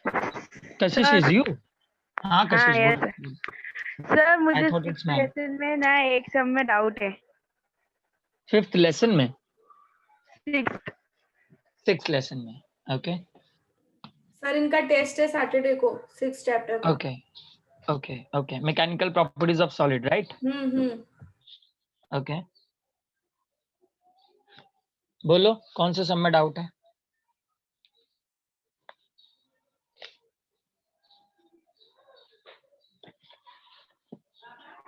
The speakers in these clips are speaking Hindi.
Kashish is sir you? हाँ हाँ कशिश यस बोलो। सर, आई मुझे thought it's 6th ma'am. Lesson में ना एक सम में डाउट है। 5th लेसन में? 6th। 6th लेसन में, ओके सर इनका टेस्ट है सैटरडे को 6 चैप्टर का। Okay okay okay. Mechanical properties of solid, right? Okay बोलो कौन से सम में डाउट है?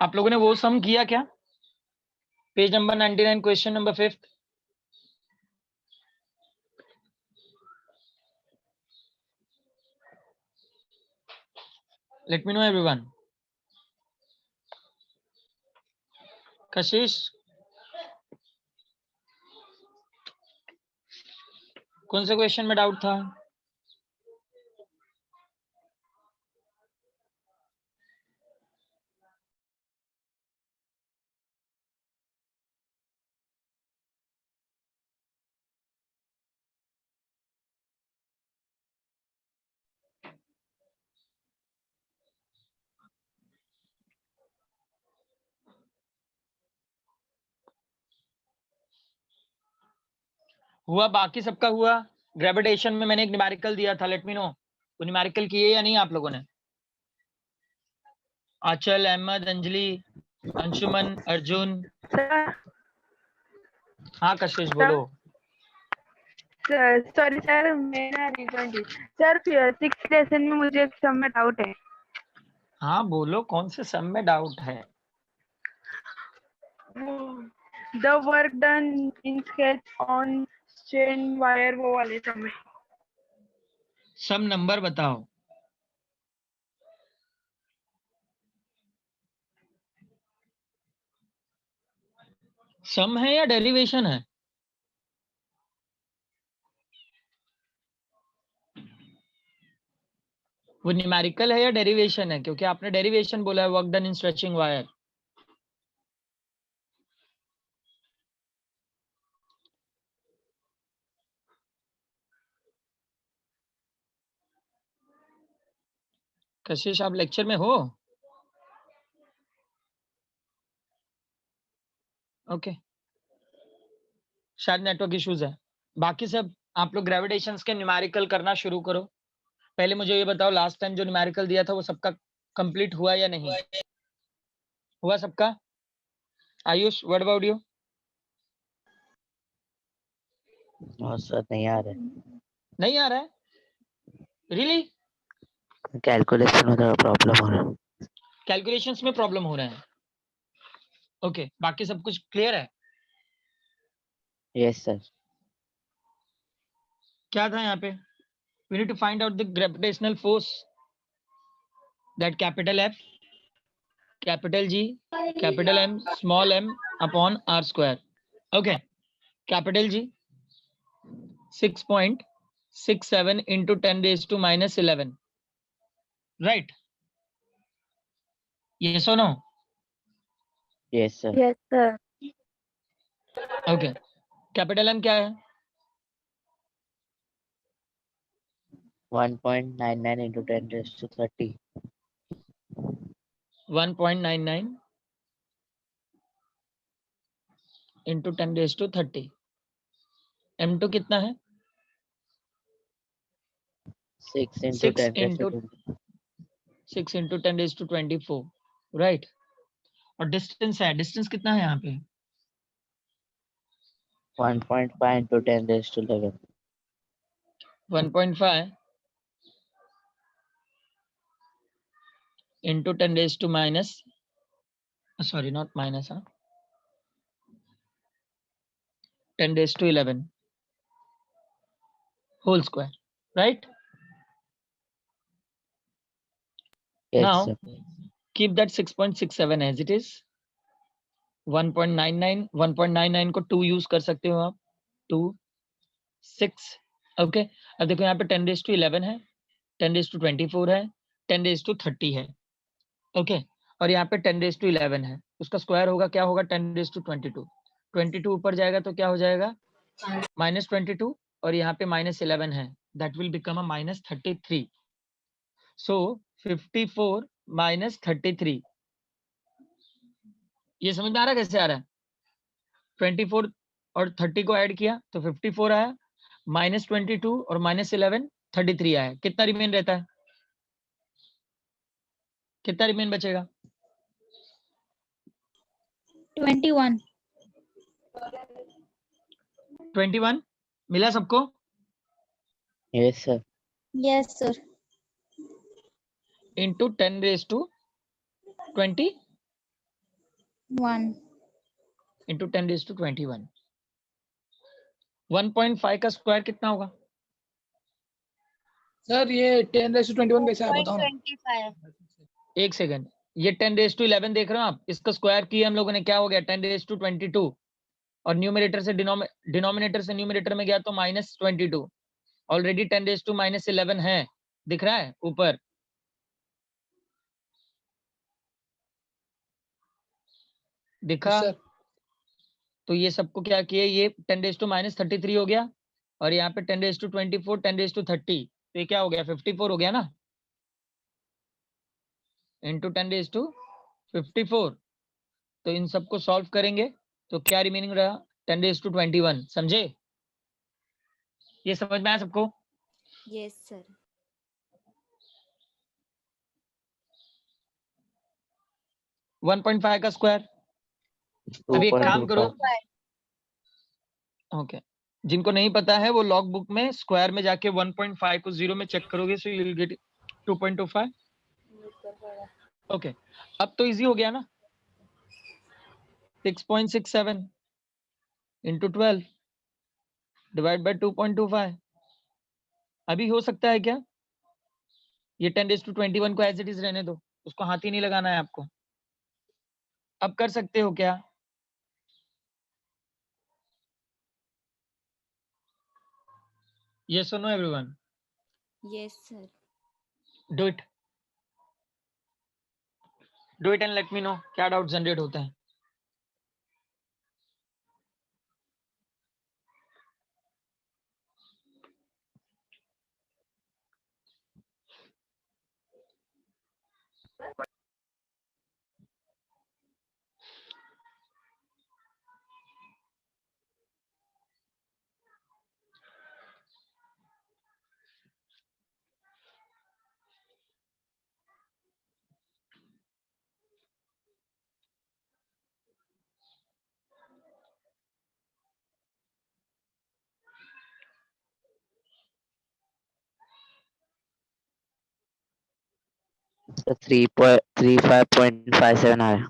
आप लोगों ने वो सम किया क्या? Page number 99, question number 5th। Late me no everyone. कशिश कौन से क्वेश्चन में डाउट था? हुआ, बाकी सबका हुआ। ग्रेविटेशन में मैंने एक न्यूमेरिकल दिया था, लेट मी नो वो न्यूमेरिकल किए या नहीं आप लोगों ने? आंचल, अहमद, अंजलि, अंशुमन, अर्जुन। सर हाँ कशिश बोलो। सॉरी सर, मेरा रिजल्ट सर 6th लेसन में मुझे एक सम में डाउट है। हाँ बोलो कौन से सम में डाउट है? The work done in sketch on chain wire, वो वाले सम में। सम नंबर बताओ। सम है या डेरिवेशन है? वो न्यूमेरिकल है या डेरिवेशन है? क्योंकि आपने डेरिवेशन बोला है, work done in stretching wire. कशिश आप लेक्चर में हो? ओके शायद नेटवर्क इश्यूज है। बाकी सब आप लोग ग्रेविटेशंस के न्यूमेरिकल करना शुरू करो। पहले मुझे ये बताओ, लास्ट टाइम जो न्यूमेरिकल दिया था वो सबका कंप्लीट हुआ या नहीं हुआ? सबका? Ayush what about you? Sir नहीं आ रहे। नहीं आ रहा है? रियली? कैलकुलेशन में थोड़ा प्रॉब्लम हो रहा है। कैलकुलेशंस में प्रॉब्लम हो रहा है? ओके बाकी सब कुछ क्लियर है? Yes sir. क्या था यहाँ पे? we need to find out the gravitational force that capital F, capital G, capital M, small m upon r square. Okay, capital G 6.67 into 10 raised to minus 11, right? Yes or no? Yes sir. Yes sir. Okay, capital M क्या है? 1.99 into 10 raised to 30। 1.99 into 10 raised to 30। M2 कितना है? 6 into 6 10 raised to into 20। 6 into 10 raised to 24, right? और डिस्टेंस है, डिस्टेंस कितना है यहाँ पे? 1.5 into 10 raised to 11। 1.5 into 10 raised to minus, sorry not minus, 10 raised to 11 whole square, right? Yes Now sir. keep that 6.67 as it is। 1.99 को 2 यूज कर सकते हो आप, 2 6। ओके अब देखो यहाँ पे 10 raised to 11 है, 10 raised to 24 है, 10 raised to 30 है। ओके और यहाँ पे 10 raised to 11 है, उसका स्क्वायर होगा क्या होगा? 10 raised to 22। 22 ऊपर जाएगा तो क्या हो जाएगा? -22, और यहाँ पे -11 है, that will become a -33। So 54 minus 33, ये समझ में आ रहा है कैसे आ रहा है? 24 और 30 को ऐड किया तो 54 आया, माइनस 22 और माइनस 11 33 आया। कितना रिमेन रहता है? कितना रिमेन बचेगा? 21. 21 मिला सबको? Yes, sir. Yes, sir. Into 10 raise to 20 1. Into 10 raise to 21। 1.5 का स्क्वायर कितना होगा? सर ये 10⁻21 कैसे है बताओ ना। 25. एक सेकंड, ये 10 रेज टू 11 देख रहे हो आप, इसका स्क्वायर किया हम लोगों ने, क्या हो गया? 10 रेज टू 22, और न्यूमरेटर से डिनोमिनेटर से न्यूमरेटर में गया तो minus 22। Already 10 raise to minus 11 है, दिख रहा है ऊपर? दिखा? सर तो ये सबको क्या किए, ये 10 रेज टू माइनस 33 हो गया, और यहाँ पे 10 रेज टू 24, 10 रेज टू 30, तो ये क्या हो गया? 54 हो गया ना, इंटू 10 रेज टू 54। तो इन सबको सॉल्व करेंगे तो क्या रिमेनिंग रहा? 10 रेज टू 21। समझे? ये समझ में आया सबको? Yes, sir. 1.5 का स्क्वायर। अभी एक काम करो, 2.25. ओके, जिनको नहीं पता है वो लॉग बुक में स्क्वायर में जाके 1.5 को 0 में चेक करोगे, so you will get 2.25। Okay, अब तो इजी हो गया ना। 6.67 इंटू 12 डिवाइड बाय 2.25। अभी हो सकता है क्या? ये 10⁻21 को एज इट इज रहने दो, उसको हाथ ही नहीं लगाना है आपको। अब कर सकते हो क्या? Yes or no, everyone? Yes, sir. Do it. Do it and let me know क्या डाउट जनरेट होते हैं। So 35.57 आया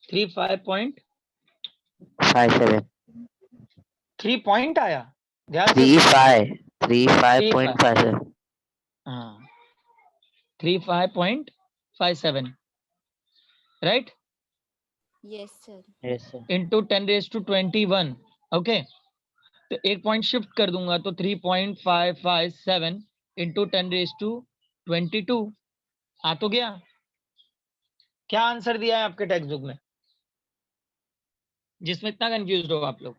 57 3 पॉइंट आया, ध्यान से 35.57 हाँ 35.57 right, Yes, sir. Yes, sir. Into 10⁻21। Okay, तो एक पॉइंट शिफ्ट कर दूंगा तो 3.557 इंटू 10⁻22 आ तो गया। क्या आंसर दिया है आपके टेक्स्ट बुक में जिसमें इतना कंफ्यूज हो आप लोग?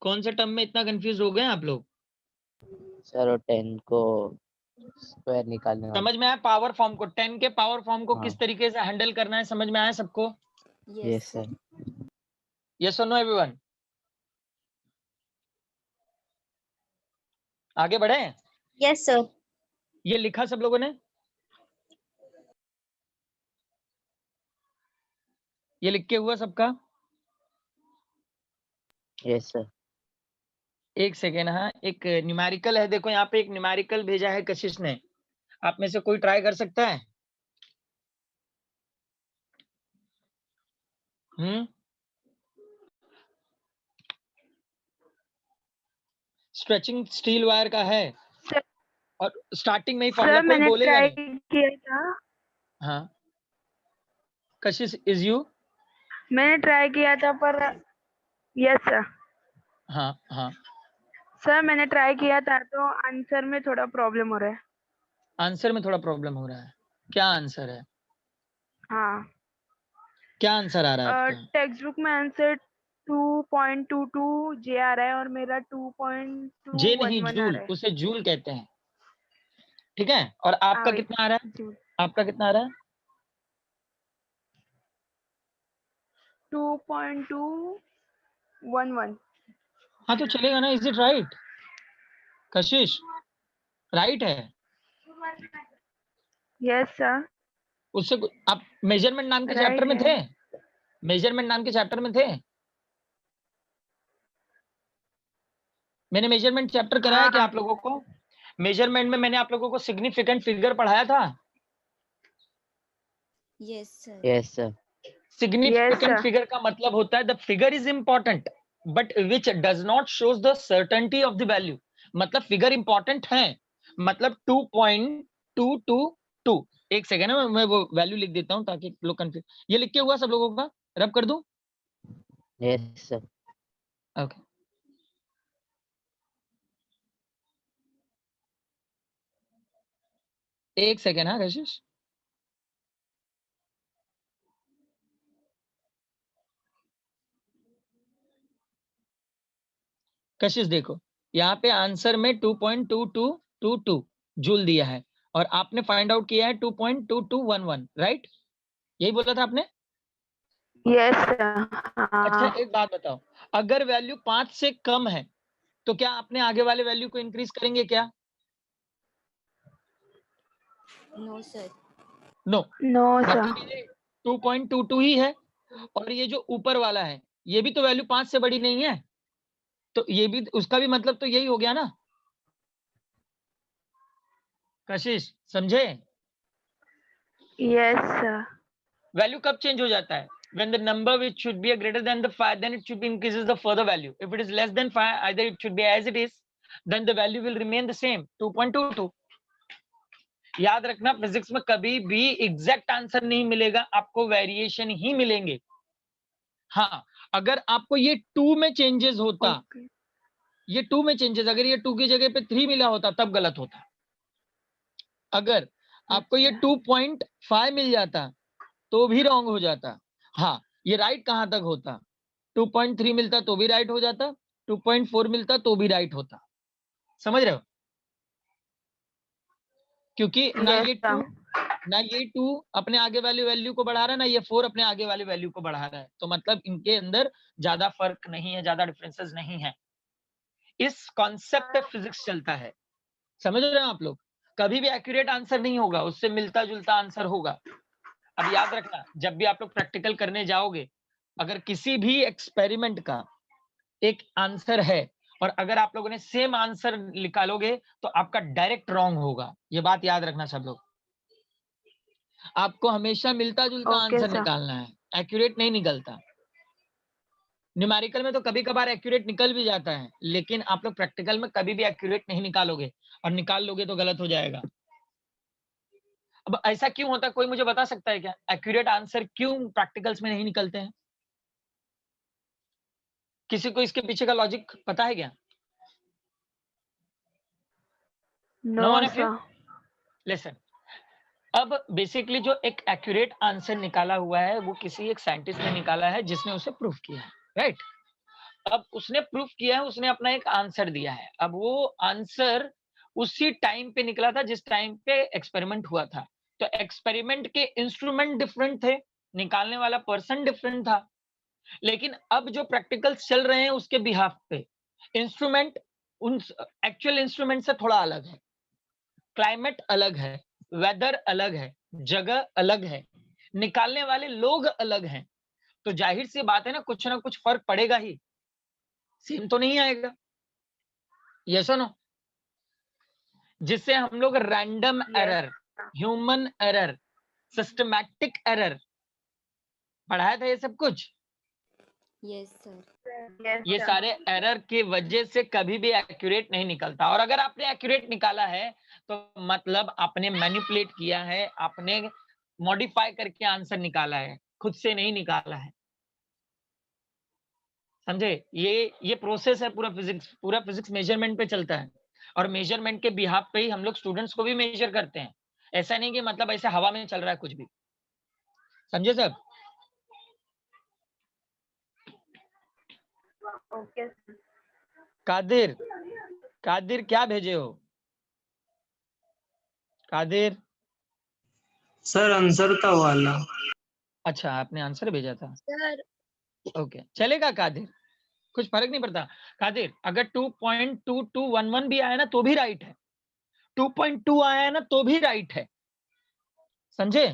कौन से टर्म में इतना कंफ्यूज हो गए आप लोग? सर वो 10 को स्क्वायर निकालने वाला। समझ में आया पावर फॉर्म को, 10 के पावर फॉर्म को हाँ। किस तरीके से हैंडल करना है? समझ में आया सबको? Yes, sir. यस और नो एवरीवन? आगे बढ़े? Yes, sir. ये लिखा सब लोगों ने? ये लिख के हुआ सबका? Yes, sir. एक सेकेंड, हाँ एक न्यूमेरिकल है, देखो यहाँ पे एक न्यूमेरिकल भेजा है कशिश ने, आप में से कोई ट्राई कर सकता है? स्ट्रेचिंग स्टील वायर का है, सर और स्टार्टिंग में ही फॉर्मूला कोई मैंने बोलेगा ट्राई नहीं। किया था, हाँ कशिश इज यू? मैंने ट्राई किया था पर यस सर। हाँ हाँ, सर मैंने ट्राई किया था तो आंसर में थोड़ा प्रॉब्लम हो रहा है। आंसर में थोड़ा प्रॉब्लम हो रहा है, क्या आंसर है? हाँ क्या आंसर आ रहा है आपका? टेक्स्ट बुक में आंसर 2.22 जे आ रहा है और मेरा जे नहीं 2.211 आ जूल, रहा है। उसे जूल कहते हैं, ठीक है। और आपका wait, कितना आ रहा है? जूल आपका कितना आ रहा है? 2.211। हाँ तो चलेगा ना, is it right Kashish? Right है। यस सर, उससे आप मेजरमेंट नाम के चैप्टर राइट में थे? है। मेजरमेंट नाम के चैप्टर में थे? मैंने मेजरमेंट चैप्टर कराया क्या हाँ आप लोगों को? मेजरमेंट में मैंने आप लोगों को सिग्निफिकेंट फिगर पढ़ाया था। Yes, sir. Yes, sir. Significant sir. Figure का मतलब होता है the figure is important but which does not shows the certainty of the value. मतलब फिगर इंपॉर्टेंट है, मतलब 2.222। एक सेकेंड है, मैं वो वैल्यू लिख देता हूं ताकि लोग कंफ्यूज। ये लिख के हुआ सब लोगों का? रब कर दूं? Yes, sir. ओके एक सेकेंड। हाँ कशिश, कशिश देखो यहाँ पे आंसर में 2.2222 जूल दिया है और आपने फाइंड आउट किया है 2.2211, राइट? यही बोला था आपने। Yes sir. अच्छा हाँ एक बात बताओ, अगर वैल्यू 5 से कम है तो क्या आपने आगे वाले वैल्यू को इंक्रीज करेंगे क्या? No, sir. No. No sir. मतलब ये 2.22 ही है और ये जो ऊपर वाला है ये भी तो वैल्यू 5 से बड़ी नहीं है, तो ये भी, उसका भी मतलब तो यही हो गया ना। कशिश समझे? Yes sir. वैल्यू कब चेंज हो जाता है? when the number which should be greater than the 5, then it should be increases the further value. If it is less than 5, either it should be as it is, then the value will remain the same, 2.22. याद रखना फिजिक्स में कभी भी एग्जैक्ट आंसर नहीं मिलेगा, आपको वेरिएशन ही मिलेंगे। हाँ अगर आपको ये 2 में चेंजेस होता, ओके ये 2 में चेंजेस, अगर ये 2 की जगह पे 3 मिला होता तब गलत होता। अगर आपको ये 2.5 मिल जाता तो भी रॉन्ग हो जाता। हाँ ये राइट कहां तक होता? 2.3 मिलता तो भी राइट हो जाता, 2.4 मिलता तो भी राइट होता। समझ रहे हो? क्योंकि ना यस ये सर। 2 अपने आगे वाली वैल्यू को बढ़ा रहा है, ना ये 4 अपने आगे वाली वैल्यू को बढ़ा रहा है, तो मतलब इनके अंदर ज्यादा फर्क नहीं है, ज्यादा डिफरेंसेस नहीं है। इस कॉन्सेप्ट पे फिजिक्स चलता है, समझ रहे हो आप लोग? कभी भी एक्यूरेट आंसर नहीं होगा, उससे मिलता जुलता आंसर होगा। अब याद रखना, जब भी आप लोग प्रैक्टिकल करने जाओगे, अगर किसी भी एक्सपेरिमेंट का एक आंसर है और अगर आप लोगों ने सेम आंसर निकालोगे तो आपका डायरेक्ट रॉन्ग होगा। ये बात याद रखना सब लोग। आपको हमेशा मिलता जुलता ओके आंसर सर। निकालना है, एक्यूरेट नहीं निकलता। न्यूमेरिकल में तो कभी कभार एक्यूरेट निकल भी जाता है, लेकिन आप लोग प्रैक्टिकल में कभी भी एक्यूरेट नहीं निकालोगे, और निकाल लोगे तो गलत हो जाएगा। अब ऐसा क्यों होता है, कोई मुझे बता सकता है क्या? एक्यूरेट आंसर क्यों प्रैक्टिकल्स में नहीं निकलते हैं? किसी को इसके पीछे का लॉजिक पता है क्या? No no one of you? Sir. Listen, अब बेसिकली जो एक एक्यूरेट आंसर निकाला हुआ है वो किसी एक साइंटिस्ट ने निकाला है जिसने उसे प्रूफ किया है, राइट? अब उसने प्रूफ किया है, उसने अपना एक आंसर दिया है। अब वो आंसर उसी टाइम पे निकला था जिस टाइम पे एक्सपेरिमेंट हुआ था, तो एक्सपेरिमेंट के इंस्ट्रूमेंट डिफरेंट थे, निकालने वाला पर्सन डिफरेंट था। लेकिन अब जो प्रैक्टिकल्स चल रहे हैं उसके बिहाफ पे इंस्ट्रूमेंट उन एक्चुअल इंस्ट्रूमेंट से थोड़ा अलग है, क्लाइमेट अलग है, वेदर अलग है, जगह अलग है, निकालने वाले लोग अलग हैं, तो जाहिर सी बात है ना कुछ फर्क पड़ेगा ही, सेम तो नहीं आएगा। यस और नो? जिससे हम लोग random error, human error, systematic error पढ़ाया था, ये सब कुछ। Yes, sir. ये सारे एरर की वजह से कभी भी एक्यूरेट नहीं निकलता, और अगर आपने एक्यूरेट निकाला है तो मतलब आपने मैनिपुलेट किया है, आपने मॉडिफाई करके आंसर निकाला है, खुद से नहीं निकाला है। समझे? ये प्रोसेस है पूरा फिजिक्स मेजरमेंट पे चलता है, और मेजरमेंट के बिहाफ पे ही हम लोग स्टूडेंट्स को भी मेजर करते हैं। ऐसा नहीं कि मतलब ऐसे हवा में चल रहा है कुछ भी। समझे सब? Okay. कादिर, कादिर क्या भेजे हो? कादिर, सर आंसर था वाला। अच्छा आपने आंसर भेजा था। सर ओके, चलेगा कादिर, कुछ फर्क नहीं पड़ता। कादिर, अगर 2.2211 भी आया ना तो भी राइट है, 2.2 आया है ना तो भी राइट है, समझे?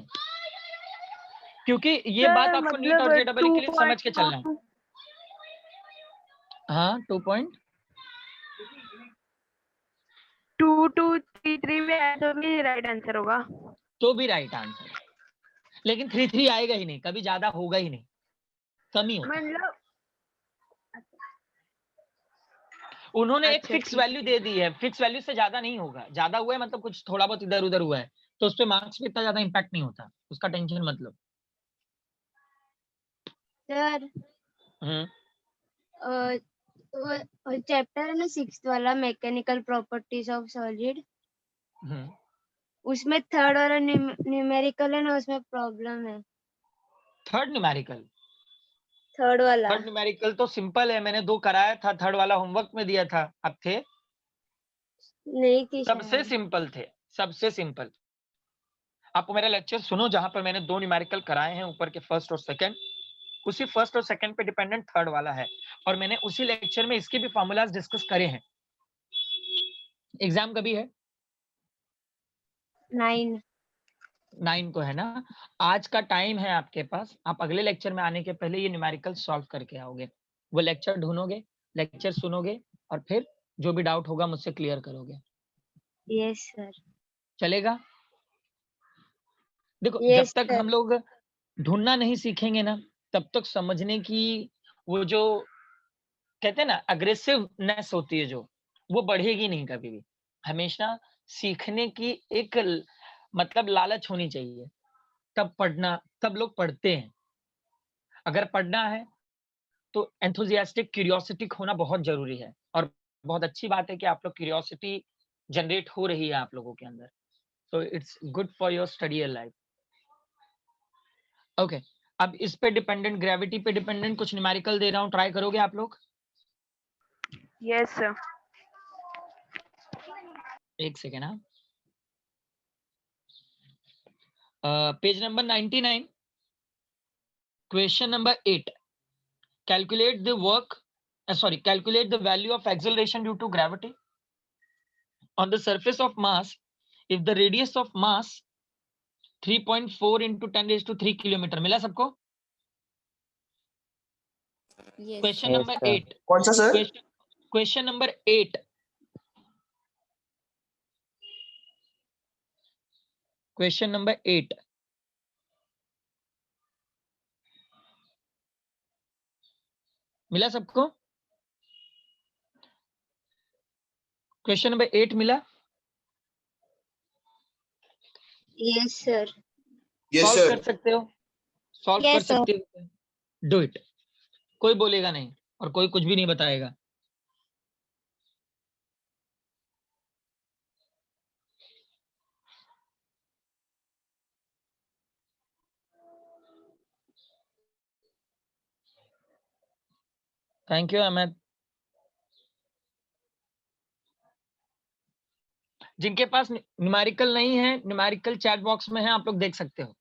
क्योंकि ये सर बात आपको नीट और मतलब जेडबल के लिए समझ के चलना है। 2.2 हाँ 2233 में आया तो भी राइट आंसर होगा। तो भी राइट आंसर, लेकिन 33 आएगा ही नहीं, कभी ज्यादा होगा ही नहीं, कम ही होता है। मतलब उन्होंने एक अच्छा, फिक्स ठीक वैल्यू है। दे दी है, फिक्स वैल्यू से ज्यादा नहीं होगा, ज्यादा हुआ है मतलब कुछ थोड़ा बहुत इधर उधर हुआ है तो उस पे मार्क्स पे इतना ज्यादा इम्पैक्ट नहीं होता, उसका टेंशन मत लो। सर चैप्टर है ना 6th वाला मैकेनिकल प्रॉपर्टीज ऑफ सॉलिड, उसमें थर्ड वाला न्यूमेरिकल है ना, उसमें प्रॉब्लम है। थर्ड न्यूमेरिकल, थर्ड वाला थर्ड न्यूमेरिकल तो सिंपल है, मैंने 2 कराया था, थर्ड वाला होमवर्क में दिया था, अब थे नहीं थी सबसे शायद। सिंपल थे, सबसे सिंपल। आप मेरा लेक्चर सुनो जहां पर मैंने 2 न्यूमेरिकल कराए हैं ऊपर के फर्स्ट और सेकंड, उसी फर्स्ट और सेकंड पे डिपेंडेंट थर्ड वाला है, और मैंने उसी लेक्चर में इसके भी फॉर्मूलाज डिस्कस करे हैं। एग्जाम कभी है? 9 को है ना। आज का टाइम है आपके पास, आप अगले लेक्चर में आने के पहले ये न्यूमेरिकल सॉल्व करके आओगे, वो लेक्चर ढूंढोगे, लेक्चर सुनोगे और फिर जो भी डाउट होगा मुझसे क्लियर करोगे। Yes sir. चलेगा? देखो जब यस तक सर। हम लोग ढूंढना नहीं सीखेंगे ना, तब तक समझने की वो जो कहते हैं ना अग्रेसिवनेस होती है जो, वो बढ़ेगी नहीं कभी भी। हमेशा सीखने की एक मतलब लालच होनी चाहिए, तब पढ़ना, तब लोग पढ़ते हैं। अगर पढ़ना है तो एंथुसियास्टिक क्यूरियोसिटी होना बहुत जरूरी है, और बहुत अच्छी बात है कि आप लोग क्यूरियोसिटी जनरेट हो रही है आप लोगों के अंदर, so it's good for your study life. Okay, अब इस पे डिपेंडेंट, ग्रेविटी पे डिपेंडेंट कुछ न्यूमेरिकल दे रहा हूं, ट्राई करोगे आप लोग? Yes sir. एक सेकेंड। हाँ, page number 99, question number 8, calculate the work, calculate the value of acceleration due to gravity on the surface of mass if the radius of mass 3.4 into 10 raised to 3 kilometre. मिला सबको? Yes question Yes, number sir. 8, कौन सा sir? Question number 8, question number 8, मिला सबको? क्वेश्चन नंबर 8 मिला? Yes sir. Yes solve sir. कर सकते हो? सॉल्व कर यस सर। सकते हो? डू इट, कोई बोलेगा नहीं और कोई कुछ भी नहीं बताएगा। Thank you Ahmad. जिनके पास न्यूमेरिकल नहीं है, न्यूमेरिकल चैट बॉक्स में है, आप लोग देख सकते हो।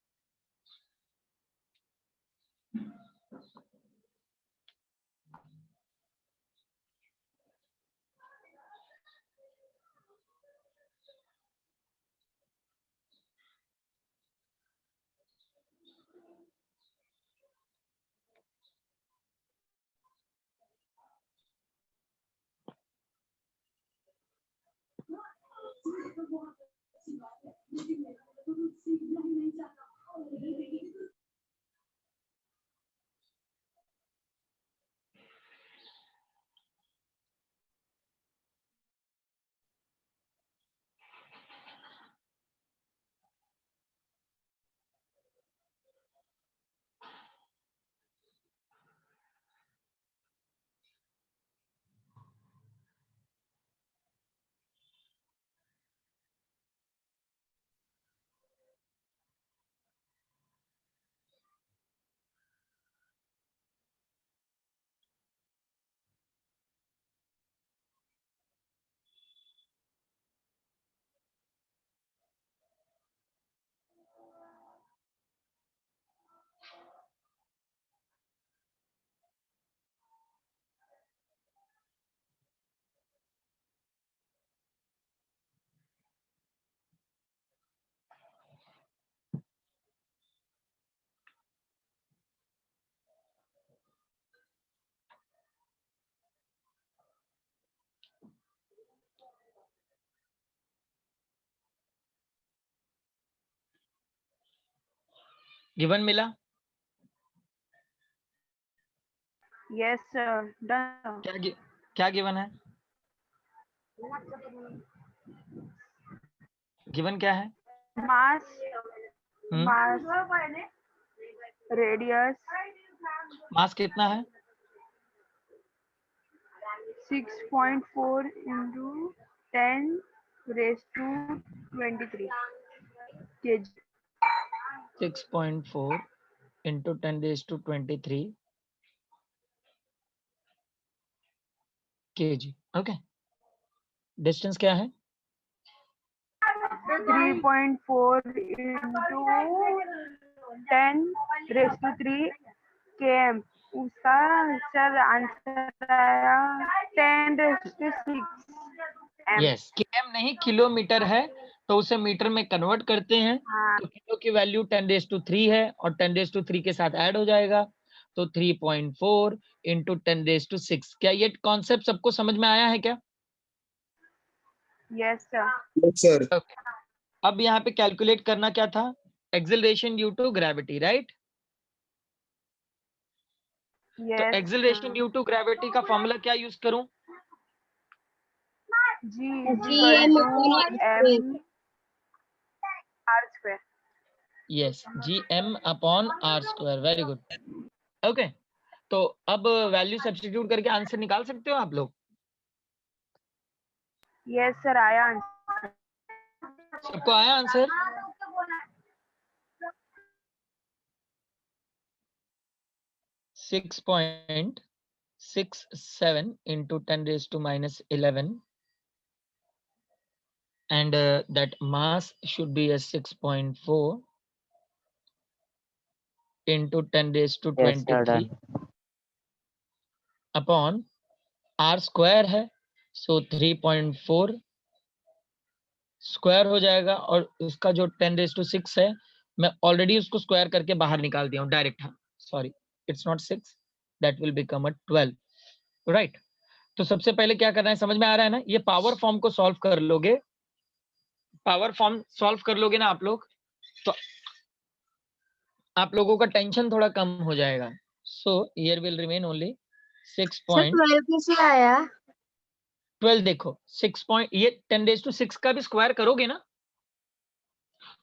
गिवन मिला? Yes, sir. Done. क्या गिवन है? गिवन क्या है? Mass, हम्म, mass, radius, मास कितना है? 6.4 into 10 raised to 23 kg. 6.4 into 10 raised to 23 kg. Okay, distance क्या है? 3.4 into 10 raised to 3 km. उसका सर आंसर आया 10 raised to 6 m. Yes, km नहीं किलोमीटर है, तो उसे मीटर में कन्वर्ट करते हैं। हाँ, तो किलो की वैल्यू 10⁻³ है और 10⁻³ के साथ ऐड हो जाएगा, तो 3.4 into 10⁻⁶। क्या ये कॉन्सेप्ट सबको समझ में आया है क्या? yes sir. Yes, sir. Okay. अब यहाँ पे कैलकुलेट करना क्या था? Acceleration due to gravity, right? तो Yes. Acceleration due to gravity का फॉर्मूला क्या यूज करूं? G GM equal to upon m r square. Yes, gm/r²। Very good. Okay, तो अब वैल्यू सब्स्टिट्यूट करके आंसर निकाल सकते हो आप लोग? Yes sir, आया आंसर. सबको आया answer? Six 6.67 into 10⁻⁻11 and that mass should be a 6.4 into 10⁻23 upon r square है, so 3.4 स्क्वायर हो जाएगा, और उसका जो 10⁻6 है, मैं ऑलरेडी उसको स्क्वायर करके बाहर निकाल दिया हूँ डायरेक्ट। हाँ, sorry, it's not 6, that will become a 12, right? तो सबसे पहले क्या करना है, समझ में आ रहा है ना? ये पावर फॉर्म को सॉल्व कर लोगे, पावर फॉर्म सॉल्व कर लोगे ना आप लोग, तो आप लोगों का टेंशन थोड़ा कम हो जाएगा। So here will remain only 6.12। 12 कैसे आया? देखो 6 ये 10⁻6 का भी स्क्वायर करोगे ना,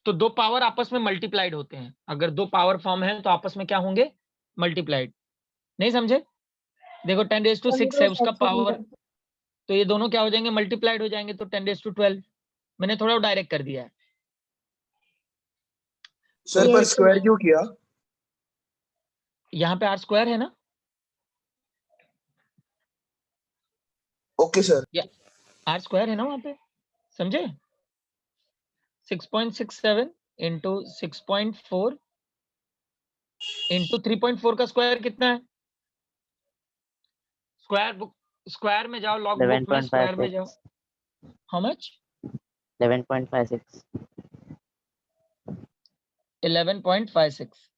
तो दो पावर आपस में मल्टीप्लाइड होते हैं। अगर दो पावर फॉर्म है तो आपस में क्या होंगे? मल्टीप्लाइड। नहीं समझे? देखो 10⁻6 है उसका पावर, तो ये दोनों क्या हो जाएंगे? मल्टीप्लाइड हो जाएंगे, तो 10⁻12। मैंने थोड़ा डायरेक्ट कर दिया है। सर पर स्क्वायर क्यों किया? यहाँ पे r² है ना? Okay sir. r² है ना वहां पे, समझे? 6.67 into 6.4 into 3.4 का स्क्वायर कितना है? स्क्वायर में जाओ, लॉग बुक में स्क्वायर में जाओ। How much? 11.56. 11.56।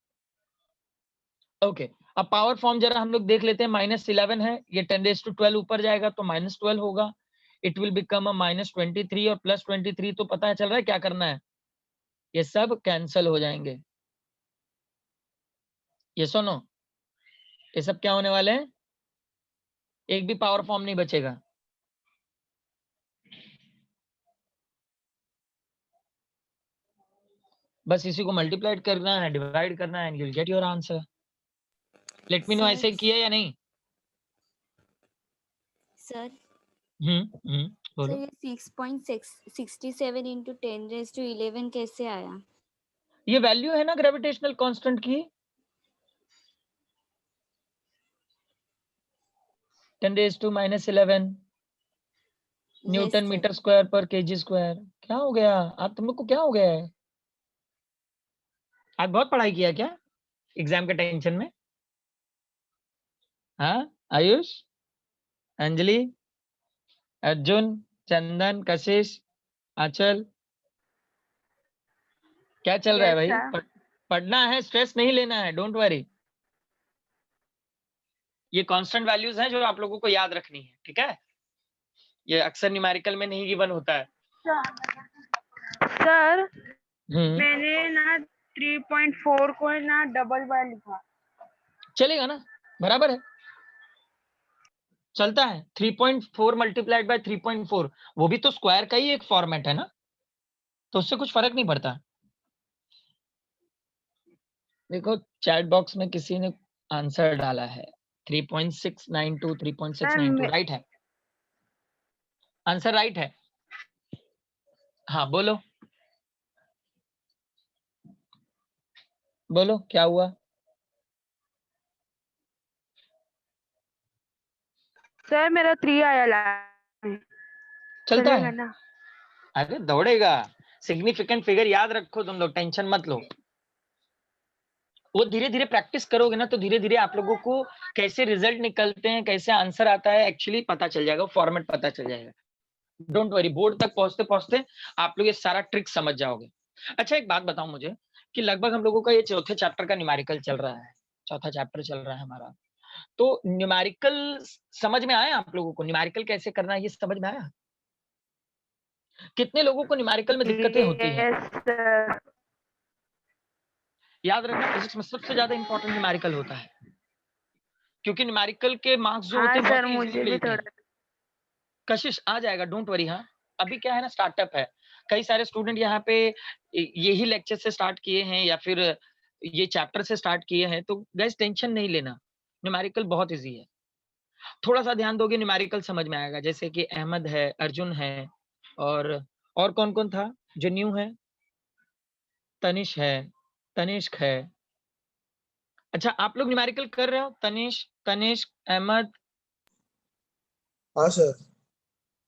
ओके, अब पावर फॉर्म जरा हम लोग देख लेते हैं। -11 है, ये 10⁻12 ऊपर जाएगा तो -12 होगा। इट विल बिकम अ -23 और +23, तो पता चल रहा है क्या करना है? ये सब कैंसल हो जाएंगे। ये सुनो, ये सब क्या होने वाले हैं? एक भी पावर फॉर्म नहीं बचेगा। बस इसी को मल्टीप्लाइड करना है, डिवाइड करना है, and you will get your answer. Late me no ऐसे किया या नहीं? सर बोलो। सर ये 6.67 into 10⁻11 कैसे आया? ये वैल्यू है ना ग्रेविटेशनल कांस्टेंट की, 10⁻11 न्यूटन मीटर स्क्वायर पर केजी स्क्वायर। क्या हो गया आप तुम लोग को? क्या हो गया है? आज बहुत पढ़ाई किया क्या एग्जाम के टेंशन में? हाँ, आयुष, अंजलि, अर्जुन, चंदन, कशिश, आंचल, क्या चल रहा है Yes, भाई? sir. पढ़ना है, स्ट्रेस नहीं लेना है, डोंट वरी। ये कांस्टेंट वैल्यूज हैं जो आप लोगों को याद रखनी है, ठीक है? ये अक्सर न्यूमेरिकल में नहीं गिवन होता है। सर हम्म, मैंने ना 3.4 को है ना डबल बाय लिखा। चलेगा ना, बराबर है, चलता है। 3.4 मल्टीप्लाइड बाय 3.4, वो भी तो स्क्वायर का ही एक फॉर्मेट है ना, तो उससे कुछ फर्क नहीं पड़ता। देखो चैट बॉक्स में किसी ने आंसर डाला है 3.692, 3.692 राइट है, आंसर राइट है। हाँ बोलो बोलो क्या हुआ? सर मेरा 3 आया लास्ट में। चलता चलेगा है, ना? अरे दौड़ेगा। सिग्निफिकेंट फिगर याद रखो तुम लोग, टेंशन मत लो। वो धीरे धीरे प्रैक्टिस करोगे ना तो धीरे धीरे आप लोगों को कैसे रिजल्ट निकलते हैं, कैसे आंसर आता है एक्चुअली पता चल जाएगा, फॉर्मेट पता चल जाएगा। डोंट वरी, बोर्ड तक पहुंचते पहुंचते आप लोग ये सारा ट्रिक समझ जाओगे। अच्छा एक बात बताओ मुझे कि लगभग हम लोगों का ये चौथे चैप्टर का न्यूमेरिकल चल रहा है, चौथा चैप्टर चल रहा है हमारा, तो न्यूमेरिकल समझ में आया आप लोगों को? न्यूमेरिकल कैसे करना है ये समझ में आया? कितने लोगों को न्यूमेरिकल में दिक्कतें होती है? Yes sir. याद रखना फिजिक्स में सबसे ज्यादा इंपॉर्टेंट न्यूमेरिकल होता है, क्योंकि न्यूमेरिकल के मार्क्स जो होते हाँ हैं बहुत सर ही मुझे इजीली भी मिलते हैं। थोड़ा। कशिश आ जाएगा, डोंट वरी। हाँ अभी क्या है ना, स्टार्टअप है, कई सारे स्टूडेंट यहाँ पे यही लेक्चर से स्टार्ट किए हैं या फिर ये चैप्टर से स्टार्ट किए हैं, तो गाइस टेंशन नहीं लेना, न्यूमेरिकल बहुत इजी है। थोड़ा सा ध्यान दोगे न्यूमेरिकल समझ में आएगा। जैसे कि अहमद है, अर्जुन है, और कौन कौन था जो न्यू है? तनिष है, तनिष्क है। अच्छा आप लोग न्यूमेरिकल कर रहे हो? तनिष्क, अहमद, हाँ सर।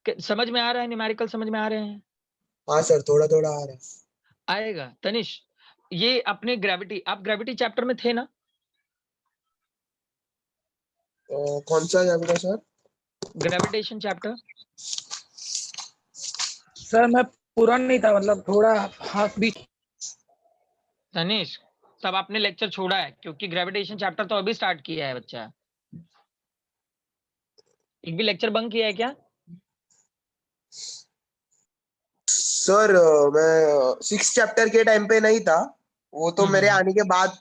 समझ में आ रहा है? न्यूमेरिकल समझ में आ रहे हैं? हाँ सर, थोड़ा थोड़ा आ रहा है। आएगा। तनिष ये अपने ग्रेविटी, आप ग्रेविटी चैप्टर में थे ना? कौन सा chapter sir? Gravitation chapter. Sir मैं पूरा नहीं था, मतलब थोड़ा हाफ बीच। तनिष तब आपने लेक्चर छोड़ा है, क्योंकि ग्रेविटेशन चैप्टर तो अभी स्टार्ट किया है बच्चा। एक भी लेक्चर बंक किया है क्या? सर मैं 6 चैप्टर के टाइम पे नहीं था, वो तो मेरे आने के बाद।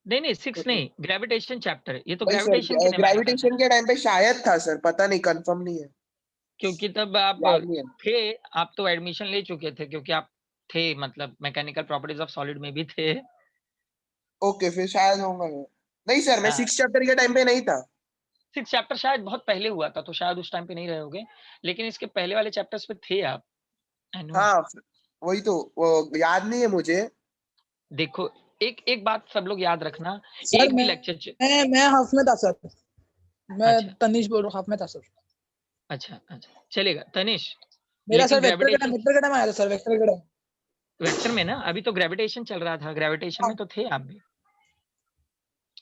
नहीं 6 नहीं, ग्रेविटेशन चैप्टर, ये तो नहीं सर, ग्रेविटेशन के न्यूमेरिकल है, ग्रेविटेशन के टाइम पे शायद था सर, पता नहीं, कंफर्म नहीं है, क्योंकि तब आप याद नहीं है। थे, आप तो एडमिशन ले चुके थे, क्योंकि आप थे मतलब मैकेनिकल प्रॉपर्टीज ऑफ सॉलिड में भी थे। ओके फिर शायद होगा। नहीं सर, मैं हाँ 6 चैप्टर के टाइम पे नहीं था। 6 चैप्टर शायद बहुत पहले हुआ था, तो शायद उस टाइम पे नहीं रहे होगे, लेकिन इसके पहले वाले चैप्टर्स पे थे आप। I know। हाँ वही तो, वो याद नहीं है मुझे। देखो एक एक बात सब लोग याद रखना, सर एक भी लेक्चर। मैं हाफ में था सर, मैं अच्छा तनिष बोल रहा हूँ, हाफ में था सर। अच्छा चलेगा तनिष, मेरा लेकिन सर वेक्टर का ग्रेविटेशन टाइम आया था सर, वेक्टर का टाइम। वेक्टर में ना, अभी तो ग्रेविटेशन चल रहा था, ग्रेविटेशन में तो थे आप भी।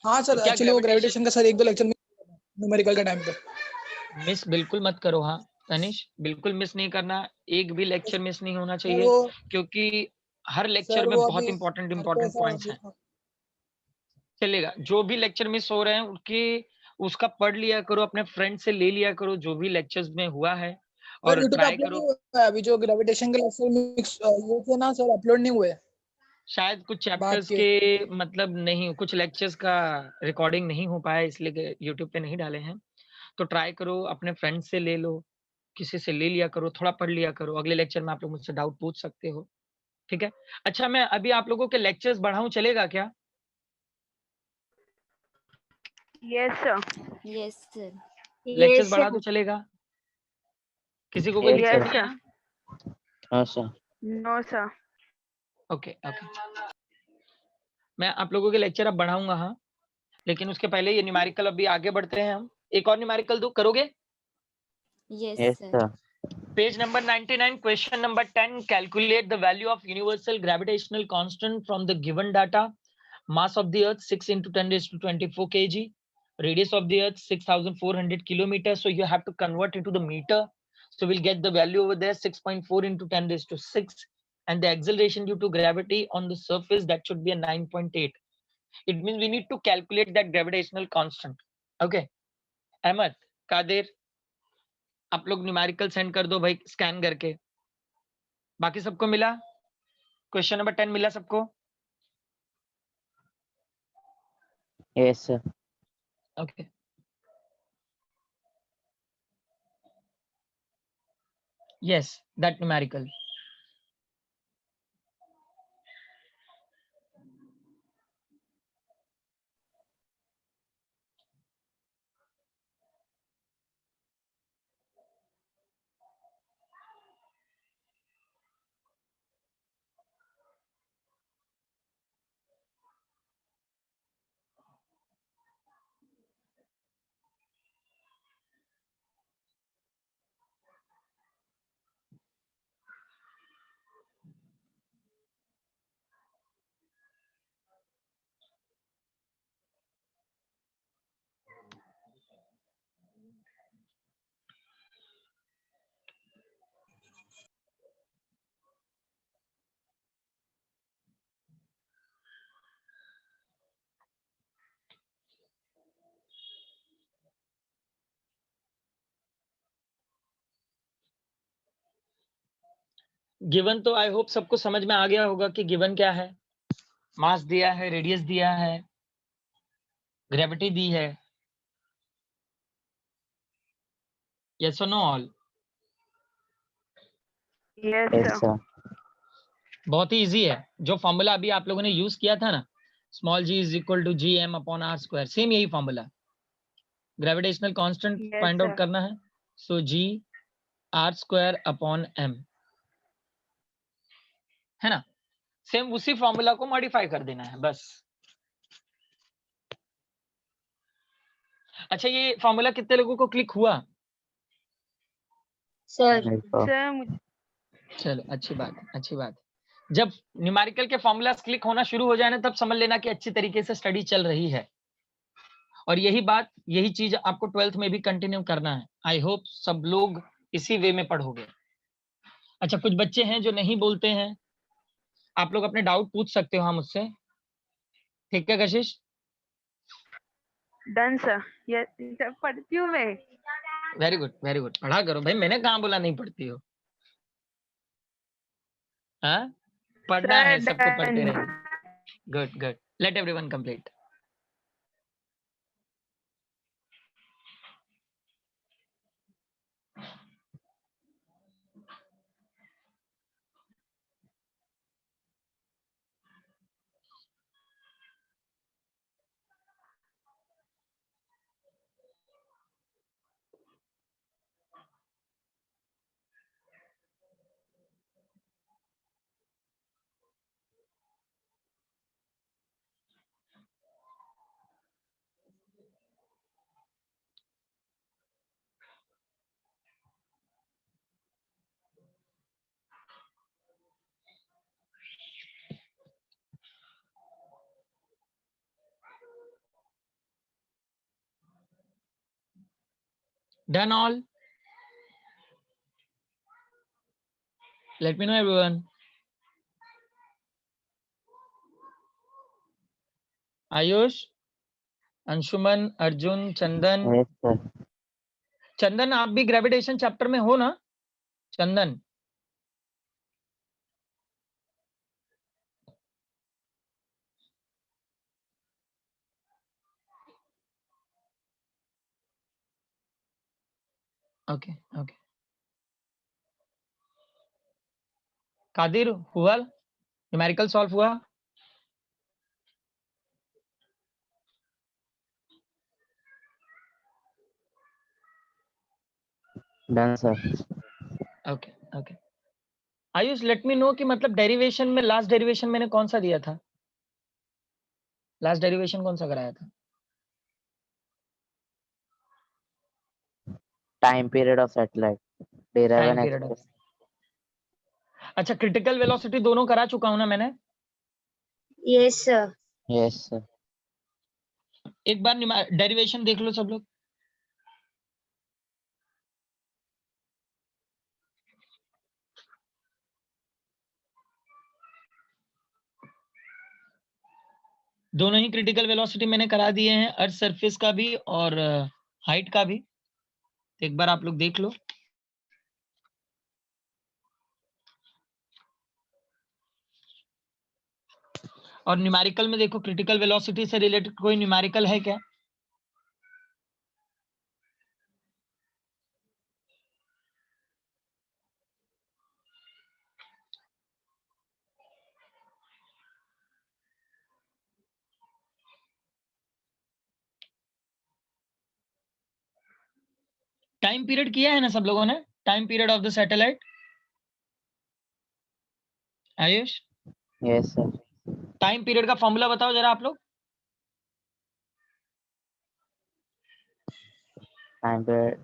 हाँ सर, तो क्या एक्चुअली वो ग्रेविटेशन ग्रेविटेशन का सर 1-2 लेक्चर न्यूमेरिकल का टाइम पे। मिस बिल्कुल मत करो। हाँ तनिष बिल्कुल मिस नहीं करना, एक भी लेक्चर मिस नहीं होना सर चाहिए, वो क्योंकि हर लेक्चर सर में वो बहुत अभी इंपॉर्टेंट घर पे पॉइंट्स हैं। चलेगा, जो भी लेक्चर मिस हो रहे हैं उनके उसका पढ़ लिया करो, अपने फ्रेंड से ले लिया करो जो भी लेक्चर्स में हुआ है, सर और यूट्यूब पे ट्राई अपलोड करो। नहीं हुआ है अभी, जो ग्रेविटेशन के लेक्चर मिक्स ये थे ना सर, अपलोड नहीं हुए शायद कुछ बाद चैप्टर्स के। के मतलब नहीं, कुछ लेक्चर्स का रिकॉर्डिंग नहीं हो पाया, इसलिए यूट्यूब पे नहीं डाले हैं। तो ट्राई करो, अपने फ्रेंड से ले लो, किसी से ले लिया करो, थोड़ा पढ़ लिया करो, अगले लेक्चर में आप लोग मुझसे डाउट पूछ सकते हो, ठीक है? अच्छा मैं अभी आप लोगों के लेक्चर्स बढ़ाऊं, चलेगा क्या? Yes sir. Yes sir. Lectures बढ़ा तो चलेगा? किसी को कोई Yes, दिक्कत यस sir. नहीं है सर। ना? हाँ सर। No sir. ओके मैं आप लोगों के लेक्चर अब बढ़ाऊंगा। हाँ लेकिन उसके पहले ये न्यूमेरिकल अभी आगे बढ़ते हैं हम। एक और न्यूमेरिकल दो, करोगे? Yes Yes, sir. sir. Page number 99, question number 10, calculate the value of universal gravitational constant from the given data. Mass of the earth 6 into 10 raised to 24 kg, radius of the earth 6400 kilometers, so you have to convert into the meter, so we'll get the value over there 6.4 into 10 raised to 6, and the acceleration due to gravity on the surface, that should be a 9.8. It means we need to calculate that gravitational constant. Okay Ahmed, Kadir, आप लोग न्यूमेरिकल सेंड कर दो भाई स्कैन करके। बाकी सबको मिला? क्वेश्चन नंबर 10 मिला सबको? Yes, sir. Okay. Yes, that numerical. Given तो आई होप सबको समझ में आ गया होगा कि गिवन क्या है। मास दिया है, रेडियस दिया है, ग्रेविटी दी है। यस और know all? Yes, Yes, sir. sir. बहुत ही इजी है। जो फॉर्मूला अभी आप लोगों ने यूज किया था ना, small g is equal to G M upon R square, same यही formula. Gravitational constant Yes, find out sir. करना है, so G R square upon M, है ना। सेम उसी फॉर्मूला को मॉडिफाई कर देना है बस। अच्छा, ये फॉर्मूला कितने लोगों को क्लिक हुआ? Sir Yes, sir. Sir, चलो, अच्छी बात, अच्छी बात। जब न्यूमेरिकल के फॉर्मूलास क्लिक होना शुरू हो जाए ना, तब समझ लेना कि अच्छी तरीके से स्टडी चल रही है। और यही बात, यही चीज आपको 12th में भी कंटिन्यू करना है। आई होप सब लोग इसी वे में पढ़ोगे। अच्छा, कुछ बच्चे हैं जो नहीं बोलते हैं, आप लोग अपने डाउट पूछ सकते हो हम मुझसे, ठीक है कशिश? done, sir. Yes, sir. पढ़ती हूँ मैं। Very good, very good. पढ़ा करो भाई, मैंने कहाँ बोला नहीं पढ़ती हो। हाँ, पढ़ना है, Sir, सबको पढ़ते done. रहे। Good good, let everyone complete. Done all? Let me know everyone. Ayush, Anshuman, Arjun, Chandan. Yes, sir. Chandan, आप भी ग्रेविटेशन चैप्टर में हो ना? चंदन, ओके ओके। कादिर, हुआ न्यूमेरिकल सॉल्व हुआ? Done, sir. Okay okay. Ayush, let me know कि मतलब डेरिवेशन में लास्ट डेरिवेशन मैंने कौन सा दिया था? लास्ट डेरिवेशन कौन सा कराया था? Time period of satellite. Derive time and period. express. अच्छा, क्रिटिकल वेलोसिटी दोनों करा चुका हूं ना मैंने? Yes sir. Yes, sir. एक बार डेरिवेशन देख लो सब लोग। दोनों ही क्रिटिकल वेलोसिटी मैंने करा दिए हैं, अर्थ सरफेस का भी और हाइट का भी। एक बार आप लोग देख लो। और न्यूमेरिकल में देखो क्रिटिकल वेलोसिटी से रिलेटेड कोई न्यूमेरिकल है क्या? टाइम पीरियड किया है ना सब लोगों ने? Time period of the satellite. Ayush, yes sir. Time period का फॉर्मूला बताओ जरा आप लोग। Time period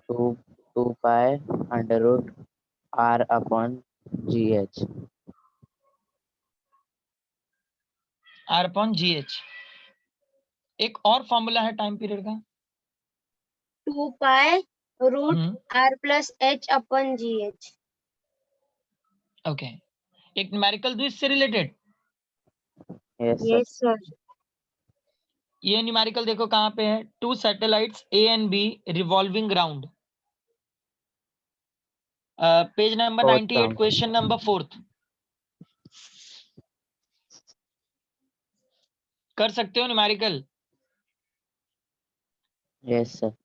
2 pi under root r upon gh। r/gh। एक और फॉर्मूला है टाइम पीरियड का। 2 pi root hmm, r plus h upon gh। Okay. एक न्यूमेरिकल दो इससे related. Yes sir. Yes sir. ये न्यूमेरिकल देखो कहाँ पे है। 2 satellites A and B revolving round. Page number Fourth 98, round। Question number 4। कर सकते हो numerical? Yes sir.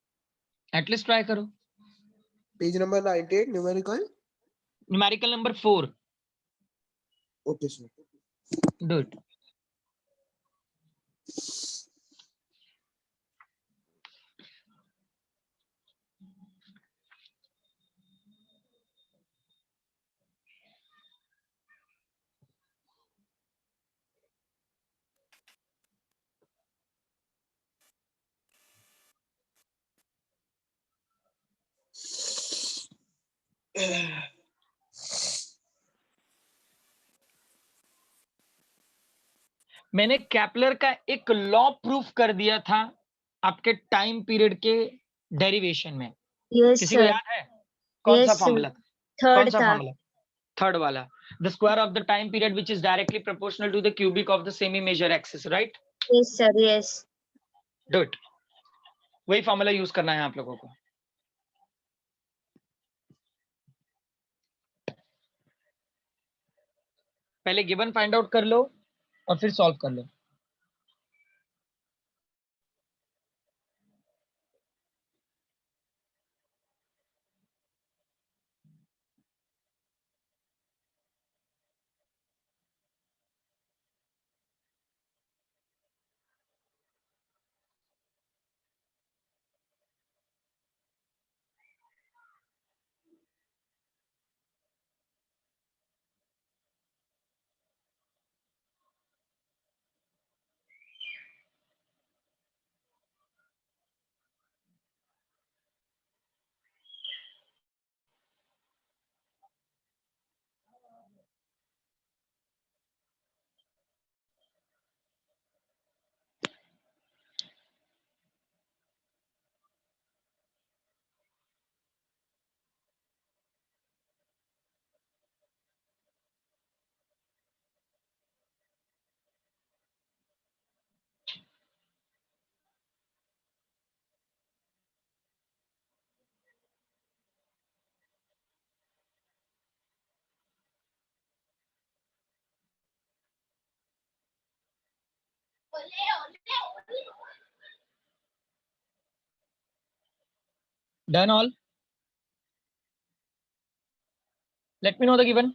At least try करो। Page number 98 numerical. Numerical number 4, okay sir. Do it. मैंने कैपलर का एक लॉ प्रूफ कर दिया था आपके टाइम पीरियड के डेरिवेशन में। यस किसी को सर। याद है कौन सा यस फॉर्मूला? कौन थर्ड सा था। फॉर्मूला? थर्ड वाला। The square of the time period which is directly proportional to the cubic of the semi major axis, right? Yes sir. Yes. Do it. वही फॉर्मूला यूज करना है आप लोगों को। पहले गिवन फाइंड आउट कर लो और फिर सॉल्व कर लो। Done all? Let me know the given.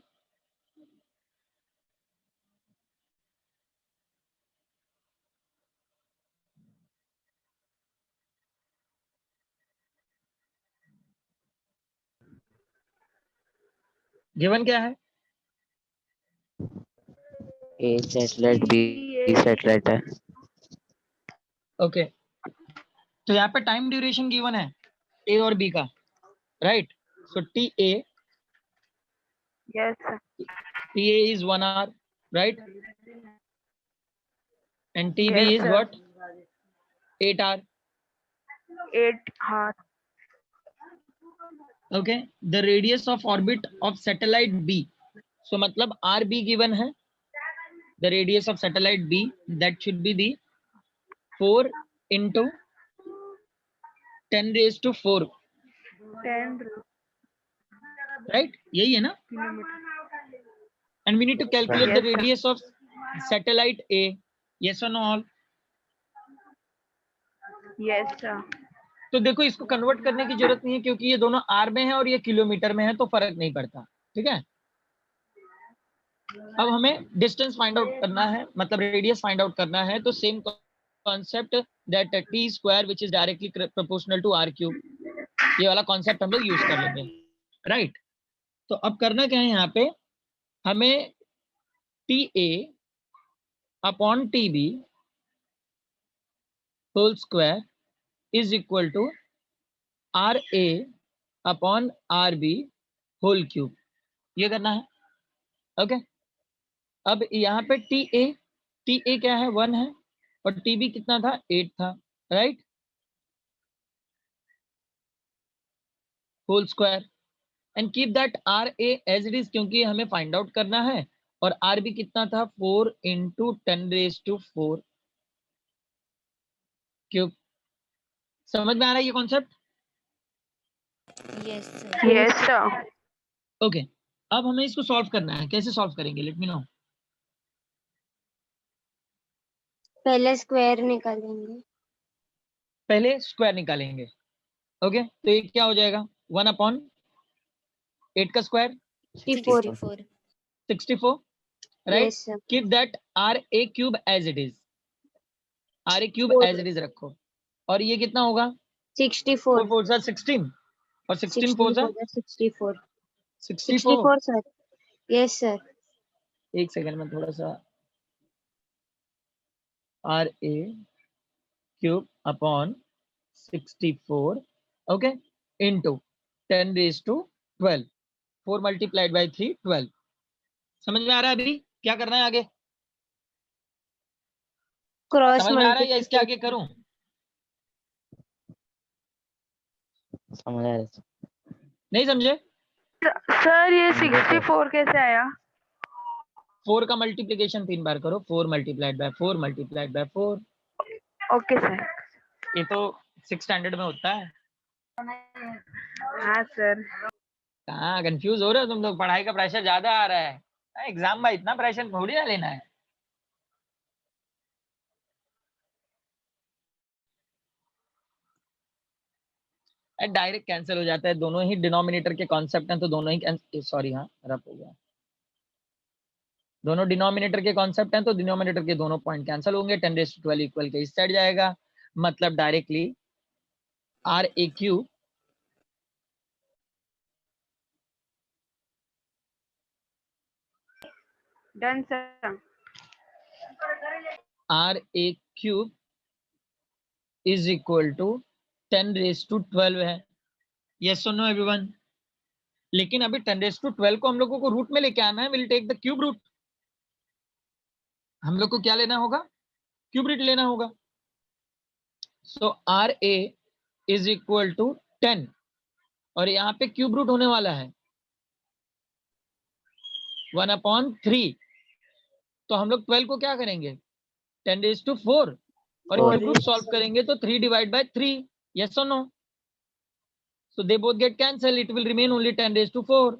Given क्या है? ए सैटेलाइट बी सैटेलाइट है। ओके, तो यहाँ पे टाइम ड्यूरेशन गिवन है ए और बी का, right? So T A Yes, sir. is 1 hour, right? And TB Yes, is sir. what? 8 hour. 8 hours. Okay, the radius of orbit of satellite B. So मतलब RB given है. The radius of satellite B, that should be the 4 into 10 raised to 4, 10 right? यही है ना? kilometers. And we need to calculate the Yes, sir. radius of satellite A. Yes और नो ऑल? Yes, sir. तो देखो इसको कन्वर्ट करने की जरूरत नहीं है क्योंकि ये दोनों आर में है और ये किलोमीटर में है, तो फर्क नहीं पड़ता। ठीक है, अब हमें डिस्टेंस फाइंड आउट करना है, मतलब रेडियस फाइंड आउट करना है। तो same concept that T square which is directly proportional to R cube, ये वाला कॉन्सेप्ट हम लोग यूज कर लेंगे, राइट। तो अब करना क्या है, यहाँ पे हमें T A upon T B whole square is equal to R A upon R B whole cube, ये करना है। ओके, अब यहाँ पे टी ए क्या है, 1 है, और टी बी कितना था, 8 था, right, whole square and keep that R A as it is, क्योंकि हमें फाइंड आउट करना है। और आर बी कितना था, 4 इंटू 10⁴ क्यूब। समझ में आ रहा है ये concept? Yes sir. Yes, sir. Okay, अब हमें इसको सॉल्व करना है। कैसे सॉल्व करेंगे, लेट मी नो। पहले स्क्वायर निकालेंगे। पहले स्क्वायर निकालेंगे। ओके, तो ये क्या हो जाएगा, 1 अपॉन 8 का square 64। 64, right. Yes sir. Keep that R A cube as it is, R A cube as it is रखो। और ये कितना होगा, 64 4 4 16 और 16 4 64 64। 64 सर। Yes sir. एक सेकंड में थोड़ा सा, R A cube upon 64, okay, into 10⁻12, 4 multiplied by 3 12। समझ में आ रहा है अभी क्या करना है आगे? क्रॉस समझ में आ रहा है या इसके आगे करूं? समझ आ रहा है। नहीं समझे? सर ये 64 कैसे आया? 4 का मल्टीप्लिकेशन 3 बार करो, 4 multiplied bye 4 multiplied bye 4। Okay sir. ये तो 6 स्टैंडर्ड में होता है। हाँ सर। कहाँ कंफ्यूज हो रहे हो तुम लोग? पढ़ाई का प्रेशर ज्यादा आ रहा है, एग्जाम में इतना प्रेशर थोड़ी ना लेना है। डायरेक्ट कैंसिल हो जाता है, दोनों ही डिनोमिनेटर के कॉन्सेप्ट हैं, तो दोनों ही सॉरी, हाँ रफ हो गया। दोनों डिनोमिनेटर के कॉन्सेप्ट हैं तो डिनोमिनेटर के दोनों पॉइंट कैंसिल होंगे, 10⁻12 इक्वल के इस साइड जाएगा, मतलब directly R A cube done sir. R A cube is equal to 10⁻12 है। यस और नो एवरीवन? लेकिन अभी 10⁻12 को हम लोगों को रूट में लेके आना है, will take the cube root. हम लोग को क्या लेना होगा, क्यूब रूट लेना होगा। So R A is equal to 10, और यहाँ पे क्यूब रूट होने वाला है 1/3। तो हम लोग 12 को क्या करेंगे, 10⁻4, और क्यूब रूट सॉल्व करेंगे तो 3 डिवाइड बाय 3। यस और no? So they both get cancelled. It will remain only 10⁻4.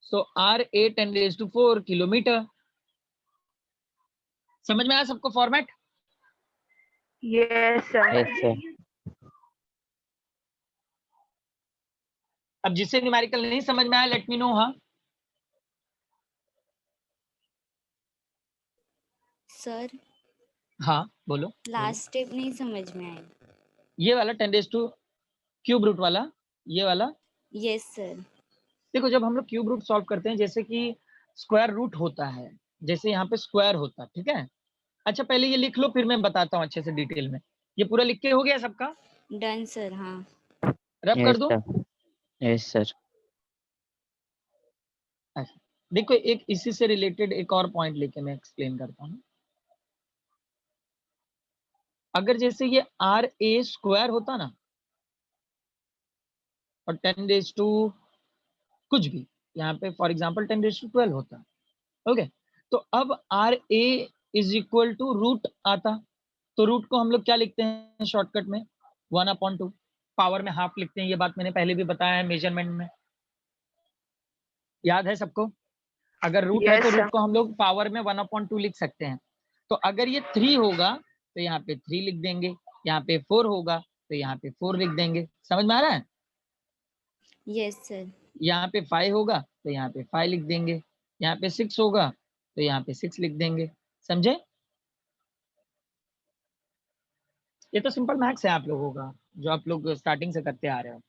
So RA 10⁻4 kilometre. समझ में आया सबको format? Yes sir. Yes, sir. अब जिसे न्यूमेरिकल नहीं समझ में आया, लेट मी नो। हाँ सर हाँ बोलो। लास्ट स्टेप नहीं समझ में आया। ये वाला 10⁻, क्यूब रूट वाला, ये वाला। Yes sir. देखो जब हम लोग क्यूब रूट सॉल्व करते हैं, जैसे कि स्क्वायर रूट होता है, जैसे यहाँ पे स्क्वायर होता है, ठीक है। अच्छा पहले ये लिख लो, फिर मैं बताता हूँ अच्छे से डिटेल में। ये पूरा लिख के हो गया सबका? Done sir. हाँ रब कर दो। Yes, sir. देखो एक इसी से रिलेटेड एक और पॉइंट लेके मैं एक्सप्लेन करता हूँ। अगर जैसे ये आर ए स्क्वायर होता ना, और 10⁻, कुछ भी यहाँ पे फॉर एग्जांपल 10⁻12 होता, ओके, तो अब R A is equal to root आता। तो रूट को हम लोग क्या लिखते हैं शॉर्टकट में, 1/2, पावर में हाफ लिखते हैं। ये बात मैंने पहले भी बताया है मेजरमेंट में, याद है सबको? अगर रूट है Yes, तो sir. रूट को हम लोग पावर में 1/2 लिख सकते हैं। तो अगर ये 3 होगा तो यहाँ पे 3 लिख देंगे, यहाँ पे 4 होगा तो यहाँ पे 4 लिख देंगे। समझ में आ रहा है? Yes sir. यहाँ पे 5 होगा तो यहाँ पे 5 लिख देंगे, यहाँ पे 6 होगा तो यहाँ पे 6 लिख देंगे। समझे? ये तो सिंपल मैथ्स है आप लोगों का, जो आप लोग स्टार्टिंग से करते आ रहे हो।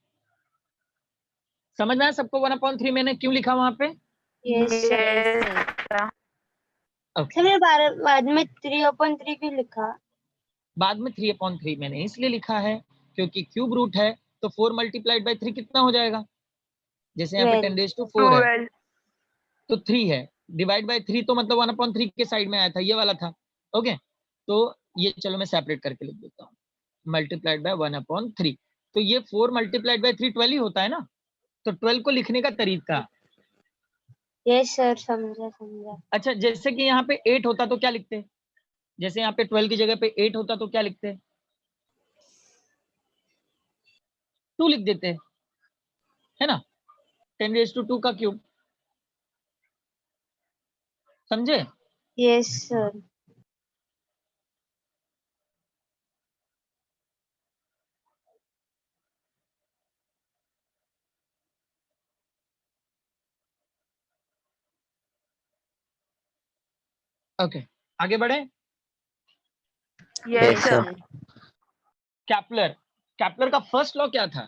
समझ में आया सबको? 1/3 मैंने क्यों लिखा वहां पे? Yes sir. Yes. Okay. Sir बाद में 3/3 क्यों लिखा? बाद में 3/3 मैंने इसलिए लिखा है क्योंकि क्यूब रूट है, तो 4 मल्टीप्लाइड बाई 3 कितना हो जाएगा? जैसे यहाँ पे 10⁴ है 12. तो 3 है, डिवाइड बाय 3 तो मतलब 1/3 के साइड में आया था, ये वाला था। ओके, तो ये चलो मैं सेपरेट करके लिख देता हूँ, मल्टीप्लाइड बाय 1/3। तो ये 4 मल्टीप्लाइड बाय 3 12 ही होता है ना, तो 12 को लिखने का तरीका। यस सर, समझा। अच्छा, जैसे कि यहाँ पे 8 होता तो क्या लिखते? जैसे यहाँ पे 12 की जगह पे 8 होता तो क्या लिखते? 2 लिख देते, है ना? 10⁻² का क्यूब। समझे? Yes sir. ओके, आगे बढ़े। Yes, sir. कैप्लर का फर्स्ट लॉ क्या था?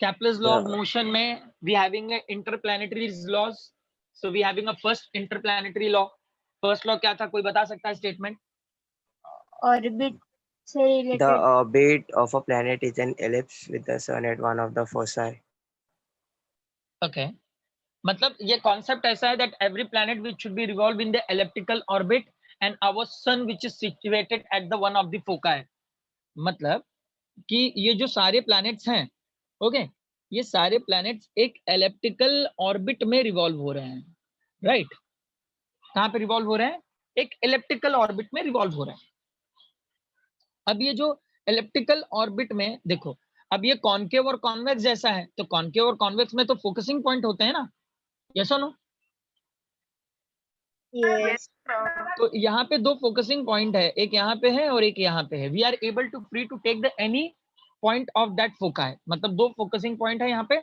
Kepler's law of motion में we having a interplanetary laws, so we having a first interplanetary law. First law क्या था, कोई बता सकता है स्टेटमेंट? ऑर्बिट से The related. orbit of a planet is an ellipse with the sun at one of the foci. Okay, मतलब ये कॉन्सेप्ट ऐसा है that every planet which should be revolve in the elliptical orbit and our sun which is situated at the one of the foci. मतलब कि ये जो सारे प्लैनेट्स हैं, ओके, ये सारे प्लैनेट्स एक एलिप्टिकल ऑर्बिट में रिवॉल्व हो रहे हैं, राइट? कहाँ पे रिवॉल्व हो रहे हैं? एक एलिप्टिकल ऑर्बिट में रिवॉल्व हो रहे हैं। अब ये जो एलिप्टिकल ऑर्बिट में देखो, अब ये कॉन्केव और कॉन्वेक्स जैसा है, तो कॉन्केव और कॉन्वेक्स में तो फोकसिंग पॉइंट होते हैं ना, यस और नो? यस। तो यहाँ पे 2 फोकसिंग पॉइंट है, एक यहाँ पे है और एक यहाँ पे है। We are able to free to take the any point of that foci, मतलब 2 फोकसिंग पॉइंट है यहाँ पे,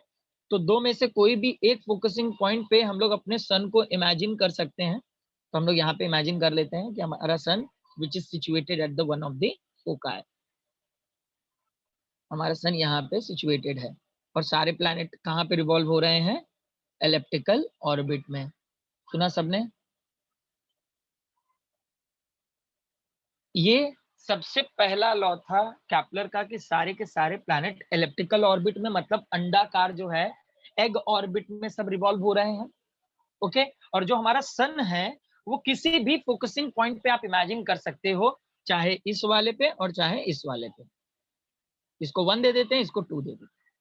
तो 2 में से कोई भी एक फोकसिंग पॉइंट पे हम लोग अपने सन को इमेजिन कर सकते हैं। तो हम लोग यहाँ पे इमेजिन कर लेते हैं कि हमारा sun which is situated at the one of the foci, हमारा सन यहाँ पे सिचुएटेड है और सारे प्लैनेट कहाँ पे रिवॉल्व हो रहे हैं? एलिप्टिकल ऑर्बिट में। सुना सबने? ये सबसे पहला लॉ था कैप्लर का कि सारे के सारे प्लैनेट एलिप्टिकल ऑर्बिट में, मतलब अंडाकार जो है एग ऑर्बिट में सब रिवॉल्व हो रहे हैं। ओके, और जो हमारा सन है वो किसी भी फोकसिंग पॉइंट पे आप इमेजिन कर सकते हो, चाहे इस वाले पे और चाहे इस वाले पे। इसको 1 दे देते हैं, इसको 2 दे देते हैं,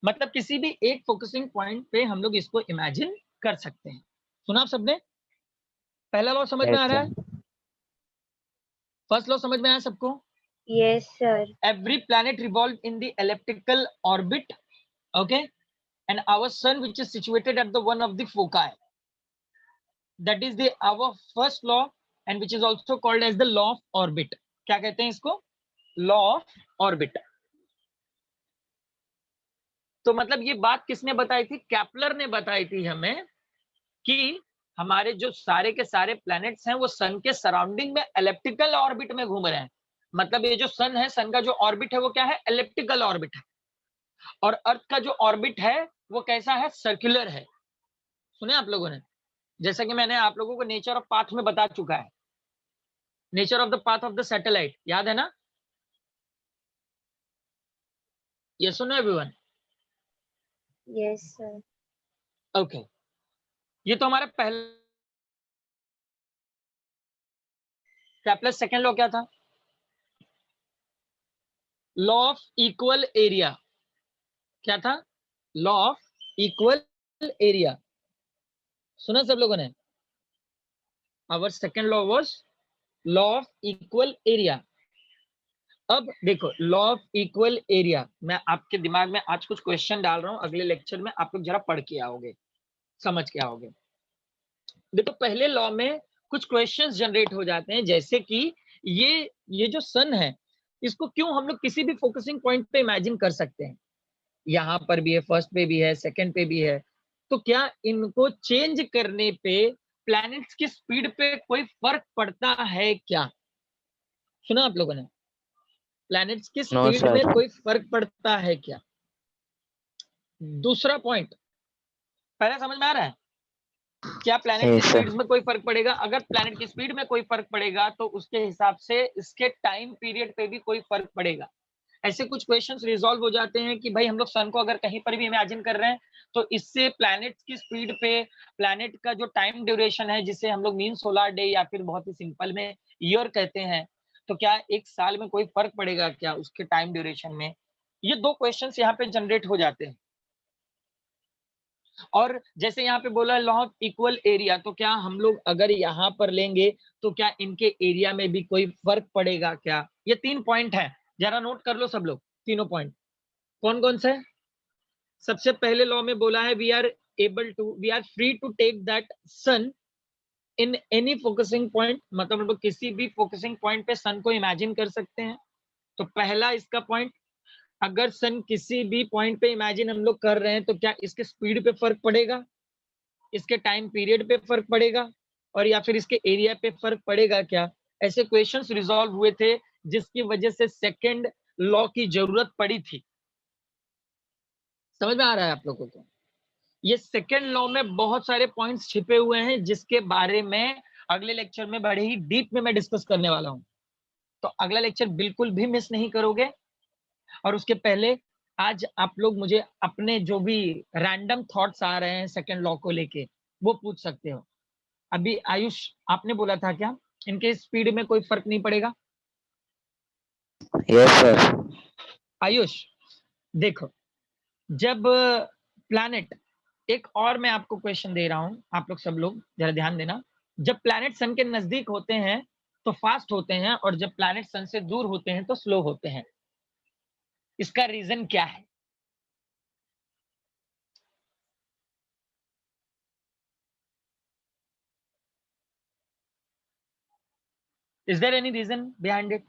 मतलब किसी भी एक फोकसिंग पॉइंट पे हम लोग इसको इमेजिन कर सकते हैं। सुना आप सबने? पहला लॉ समझ में आ रहा है? फर्स्ट लॉ समझ में आया सबको? Yes sir. Every planet revolve in the elliptical orbit, okay, and our sun which is situated at the one of the foci, that is the our first law and which is also called as the law of orbit. क्या कहते हैं इसको? Law of orbit. तो मतलब ये बात किसने बताई थी? कैप्लर ने बताई थी हमें कि हमारे जो सारे के सारे प्लैनेट्स हैं वो सन के सराउंडिंग में एलिप्टिकल ऑर्बिट में घूम रहे हैं। मतलब ये जो सन है, सन का जो ऑर्बिट है वो क्या है? एलिप्टिकल ऑर्बिट है, और अर्थ का जो ऑर्बिट है वो कैसा है? सर्कुलर है। सुने आप लोगों ने? जैसा कि मैंने आप लोगों को नेचर ऑफ पाथ में बता चुका है, nature of the path of the satellite, याद है ना? ये सुनो एवरीवन? Yes sir. ओके, ये तो हमारा पहला। कैप्लर सेकंड लॉ क्या था? Law of equal area. क्या था? Law of equal area. सुना सब लोगों ने? Our second law was law of equal area. अब देखो, लॉ ऑफ इक्वल एरिया, मैं आपके दिमाग में आज कुछ क्वेश्चन डाल रहा हूं, अगले लेक्चर में आप लोग जरा पढ़ के आओगे, समझ के आओगे। देखो पहले लॉ में कुछ क्वेश्चंस जनरेट हो जाते हैं, जैसे कि ये जो सन है इसको क्यों हम लोग किसी भी फोकसिंग पॉइंट पे इमेजिन कर सकते हैं, यहाँ पर भी है, फर्स्ट पे भी है, सेकंड पे भी है, तो क्या इनको चेंज करने पे प्लैनेट्स की स्पीड पे कोई फर्क पड़ता है क्या? सुना आप लोगों ने? प्लैनेट्स की नो स्पीड में सर। कोई फर्क पड़ता है क्या? दूसरा पॉइंट पहले समझ में आ रहा है? क्या प्लैनेट की यस स्पीड सर। में कोई फर्क पड़ेगा? अगर प्लैनेट की स्पीड में कोई फर्क पड़ेगा तो उसके हिसाब से इसके टाइम पीरियड पे भी कोई फर्क पड़ेगा। ऐसे कुछ क्वेश्चंस रिजॉल्व हो जाते हैं कि भाई हम लोग सन को अगर कहीं पर भी इमेजिन कर रहे हैं तो इससे प्लैनेट की स्पीड पे प्लैनेट का जो टाइम ड्यूरेशन है, जिसे हम लोग मीन सोलर डे या फिर बहुत ही सिंपल में ईयर कहते हैं, तो क्या एक साल में कोई फर्क पड़ेगा क्या उसके टाइम ड्यूरेशन में? ये दो क्वेश्चंस यहाँ पे जनरेट हो जाते हैं। और जैसे यहाँ पे बोला लॉ ऑफ इक्वल एरिया, तो क्या हम लोग अगर यहाँ पर लेंगे तो क्या इनके एरिया में भी कोई फर्क पड़ेगा क्या? ये 3 पॉइंट है, जरा नोट कर लो सब लोग, तीनों पॉइंट कौन कौन से? सबसे पहले लॉ में बोला है we are free to take that sun in any focusing point, मतलब हम लोग किसी भी फोकसिंग पॉइंट पे सन को इमेजिन कर सकते हैं। तो पहला इसका पॉइंट, अगर सन किसी भी पॉइंट पे इमेजिन हम लोग कर रहे हैं तो क्या इसके स्पीड पे फर्क पड़ेगा, इसके टाइम पीरियड पे फर्क पड़ेगा, और या फिर इसके एरिया पे फर्क पड़ेगा क्या? ऐसे क्वेश्चंस रिजॉल्व हुए थे जिसकी वजह से सेकंड लॉ की जरूरत पड़ी थी। समझ में आ रहा है आप लोगों को? ये सेकंड लॉ में बहुत सारे पॉइंट्स छिपे हुए हैं जिसके बारे में अगले लेक्चर में बड़े ही डीप में मैं डिस्कस करने वाला हूं, तो अगला लेक्चर बिल्कुल भी मिस नहीं करोगे। और उसके पहले आज आप लोग मुझे अपने जो भी रैंडम थॉट्स आ रहे हैं सेकंड लॉ को लेके वो पूछ सकते हो। अभी आयुष आपने बोला था क्या इनके स्पीड में कोई फर्क नहीं पड़ेगा? Yes sir. आयुष देखो, जब प्लैनेट, एक और मैं आपको क्वेश्चन दे रहा हूं, आप लोग सब लोग जरा ध्यान देना, जब प्लैनेट सन के नजदीक होते हैं तो फास्ट होते हैं और जब प्लैनेट सन से दूर होते हैं तो स्लो होते हैं, इसका रीजन क्या है? Is there any reason behind it?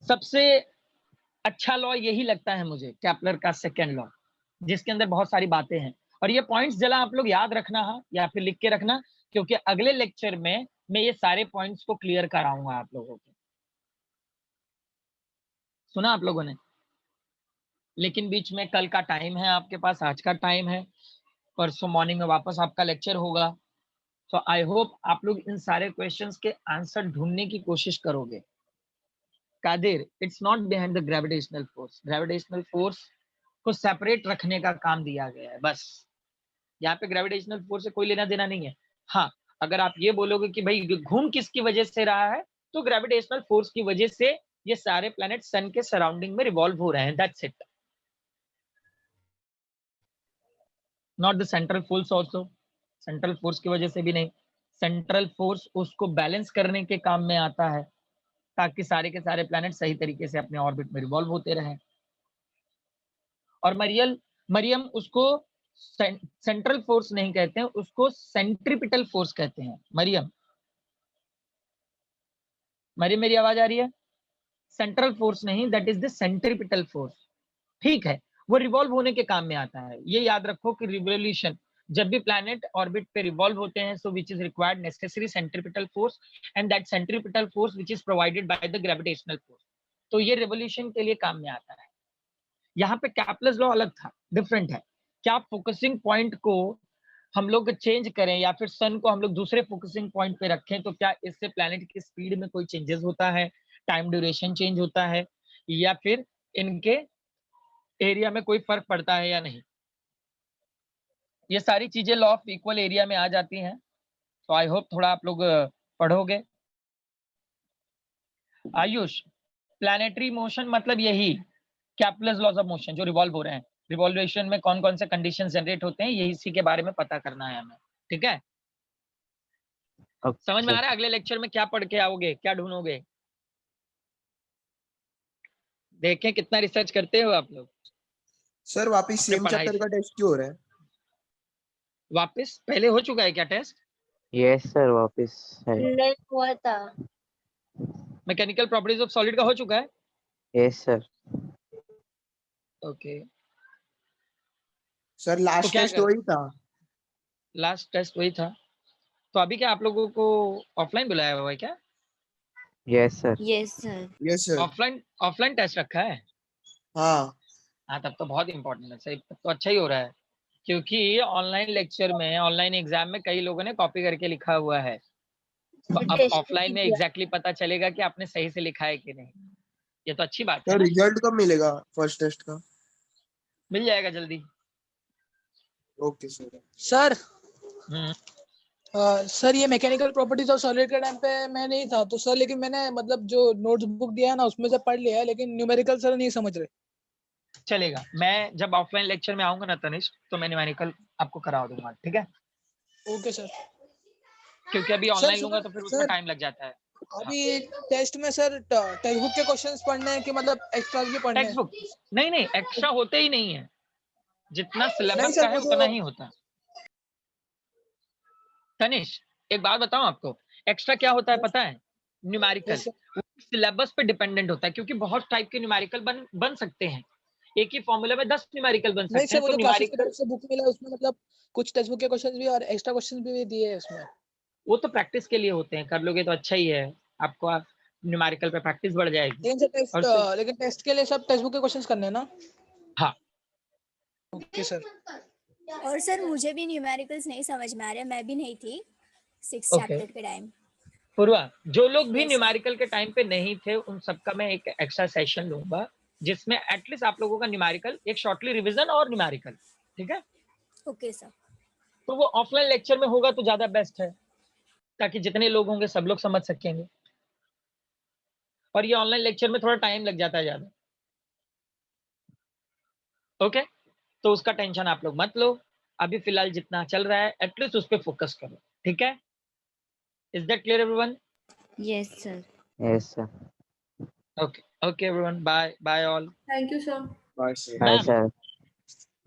सबसे अच्छा लॉ यही लगता है मुझे, कैपलर का सेकेंड लॉ, जिसके अंदर बहुत सारी बातें हैं। और ये पॉइंट्स जरा आप लोग याद रखना है या फिर लिख के रखना, क्योंकि अगले लेक्चर में मैं ये सारे पॉइंट्स को क्लियर कराऊंगा आप लोगों को। सुना आप लोगों ने? लेकिन बीच में कल का टाइम है आपके पास, आज का टाइम है, परसों मॉर्निंग में वापस आपका लेक्चर होगा। तो आई होप आप लोग इन सारे क्वेश्चंस के आंसर ढूंढने की कोशिश करोगे। Qadir, it's not behind the gravitational force, gravitational force को सेपरेट रखने का काम दिया गया है बस। यहाँ पे ग्रेविटेशनल फोर्स से कोई लेना देना नहीं है। हाँ, अगर आप ये बोलोगे कि भाई घूम किसकी वजह से रहा है, तो ग्रेविटेशनल फोर्स की वजह से ये सारे प्लैनेट सन के सराउंडिंग में रिवॉल्व हो रहे हैं, that's it, not the central force also. Central force की वजह से भी नहीं, सेंट्रल फोर्स उसको बैलेंस करने के काम में आता है ताकि सारे के सारे प्लैनेट सही तरीके से अपने ऑर्बिट में रिवॉल्व होते रहें। और मरियम उसको सेंट्रल फोर्स नहीं कहते हैं, उसको सेंट्रीपिटल फोर्स कहते हैं। मरियम मेरी आवाज आ रही है? सेंट्रल फोर्स नहीं, that is the centripetal force. ठीक है, वो रिवॉल्व होने के काम में आता है। ये याद रखो कि रिवोल्यूशन, जब भी प्लैनेट ऑर्बिट पे रिवॉल्व होते हैं, so which is required necessary centripetal force, and that centripetal force which is provided by the gravitational force, तो ये रिवोल्यूशन के लिए काम में आता है। यहाँ पे कैपलर्स लॉ अलग था, डिफरेंट है। क्या फोकसिंग पॉइंट को हम लोग चेंज करें या फिर सन को हम लोग दूसरे फोकसिंग पॉइंट पे रखें तो क्या इससे प्लैनेट की स्पीड में कोई चेंजेस होता है, टाइम ड्यूरेशन चेंज होता है, या फिर इनके एरिया में कोई फर्क पड़ता है या नहीं? ये सारी चीजें लॉ ऑफ इक्वल एरिया में आ जाती हैं। तो आई होप थोड़ा आप लोग पढ़ोगे। आयुष, प्लैनेटरी मोशन मतलब यही कैपलर्स लॉज ऑफ मोशन जो रिवॉल्व हो रहे हैं, रिवॉल्वेशन में कौन कौन से कंडीशन जनरेट होते हैं, यही इसी के बारे में पता करना है हमें। ठीक है, समझ में आ रहा है? अगले लेक्चर में क्या पढ़ के आओगे, क्या ढूंढोगे? देखें कितना रिसर्च करते हो आप लोग सर वापिस अपने सेम पढ़ाई चैप्टर से। का टेस्ट क्यों हो रहा है? वापस पहले हो चुका है क्या टेस्ट? यस सर, वापस है। नहीं हुआ था। मैकेनिकल प्रॉपर्टीज ऑफ सॉलिड का हो चुका है? Yes sir. ओके, सर तो लास्ट क्या टेस्ट कर वही था। लास्ट टेस्ट वही था, तो अभी क्या आप लोगों को ऑफलाइन बुलाया हुआ है क्या? Yes sir. Yes sir. Yes sir. Offline test रखा है? हाँ हाँ, तब तो बहुत इंपॉर्टेंट है, सही, तब तो अच्छा ही हो रहा है, क्योंकि ऑनलाइन लेक्चर में, ऑनलाइन एग्जाम में कई लोगों ने कॉपी करके लिखा हुआ है, तो अब टेस्ट ऑफलाइन में एग्जैक्टली पता चलेगा कि आपने सही से लिखा है कि नहीं। ये तो अच्छी बात है सर, ना? रिजल्ट कब मिलेगा फर्स्ट टेस्ट का? मिल जाएगा जल्दी। Okay sir. सर हम्म, सर ये मैकेनिकल प्रॉपर्टीज ऑफ सॉलिड के टाइम पे मैं नहीं था तो सर, लेकिन मैंने मतलब जो नोट्स बुक दिया है ना उसमें से पढ़ लिया है, लेकिन न्यूमेरिकल सर नहीं समझ रहे। चलेगा, मैं जब ऑफलाइन लेक्चर में आऊंगा ना तनिष्क, तो मैं न्यूमेरिकल आपको करा दूंगा, ठीक है? Okay sir. क्योंकि अभी सर ऑनलाइन सुनो लूंगा तो फिर उसमें सर, टाइम लग जाता है। अभी टेस्ट में सर टेक्स्ट बुक के क्वेश्चंस पढ़ने हैं कि मतलब एक्स्ट्रा भी पढ़ने टेक्स्ट हैं? बुक नहीं, एक्स्ट्रा होते ही नहीं है, जितना नहीं सिलेबस सर, का है वो उतना जो ही होता है। तनिष, एक बात बताऊं आपको, एक्स्ट्रा क्या होता है पता है? न्यूमेरिकल। Yes sir. सिलेबस पे डिपेंडेंट होता है, क्योंकि बहुत टाइप के न्यूमेरिकल बन सकते हैं, एक ही फॉर्मूला में 10 न्यूमेरिकल बन नहीं सकते सर, हैं, वो तो जो क्लासेस की न्यूमेरिकल तरफ से बुक मिला उसमें मतलब कुछ टेक्स्ट बुक के क्वेश्चंस भी और एक्स्ट्रा क्वेश्चंस भी दिए हैं उसमें। वो तो प्रैक्टिस के लिए होते हैं, कर लोगे तो अच्छा ही है, आपको न्यूमेरिकल पे प्रैक्टिस बढ़ जाएगी। लेकिन सर और सिर्फ लेकिन टेस्ट के लिए सब टेक्स्ट बुक के क्वेश्चंस करने हैं ना? हाँ, ओके सर। और सर मुझे भी न्यूमेरिकल्स नहीं समझ में आ रहे, मैं भी नहीं थी 6 ओके। चैप्टर के टाइम। पूर्वा, जो लोग भी Yes, sir. न्यूमेरिकल के टाइम पे नहीं थे, उन सबका मैं एक एक्स्ट्रा सेशन लूंगा, जिसमें एटलीस्ट आप लोगों का न्यूमेरिकल, एक शॉर्टली रिवीजन और न्यूमेरिकल, ठीक है? Okay sir. तो वो ऑफलाइन लेक्चर में होगा तो ज्यादा बेस्ट है, ताकि जितने लोग होंगे सब लोग समझ सकेंगे, और ये ऑनलाइन लेक्चर में थोड़ा टाइम लग जाता है ज्यादा। ओके, तो उसका टेंशन आप लोग मत लो, अभी फिलहाल जितना चल रहा है एटलीस्ट उस पर फोकस करो, ठीक है? Is that clear everyone? Yes sir. Yes sir. Okay everyone, bye bye all. Thank you sir. Bye sir. Hi ma'am, sir.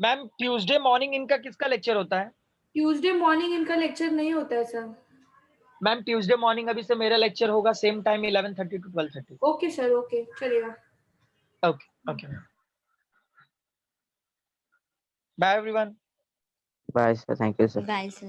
Ma'am Tuesday morning इनका किसका लेक्चर होता है? ट्यूसडे मॉर्निंग इनका लेक्चर नहीं होता है सर। मैम ट्यूसडे मॉर्निंग अभी से मेरा लेक्चर होगा, same time 11:30 to 12:30। Okay sir, okay चलेगा। Okay, bye everyone. Bye sir, thank you sir. Bye sir.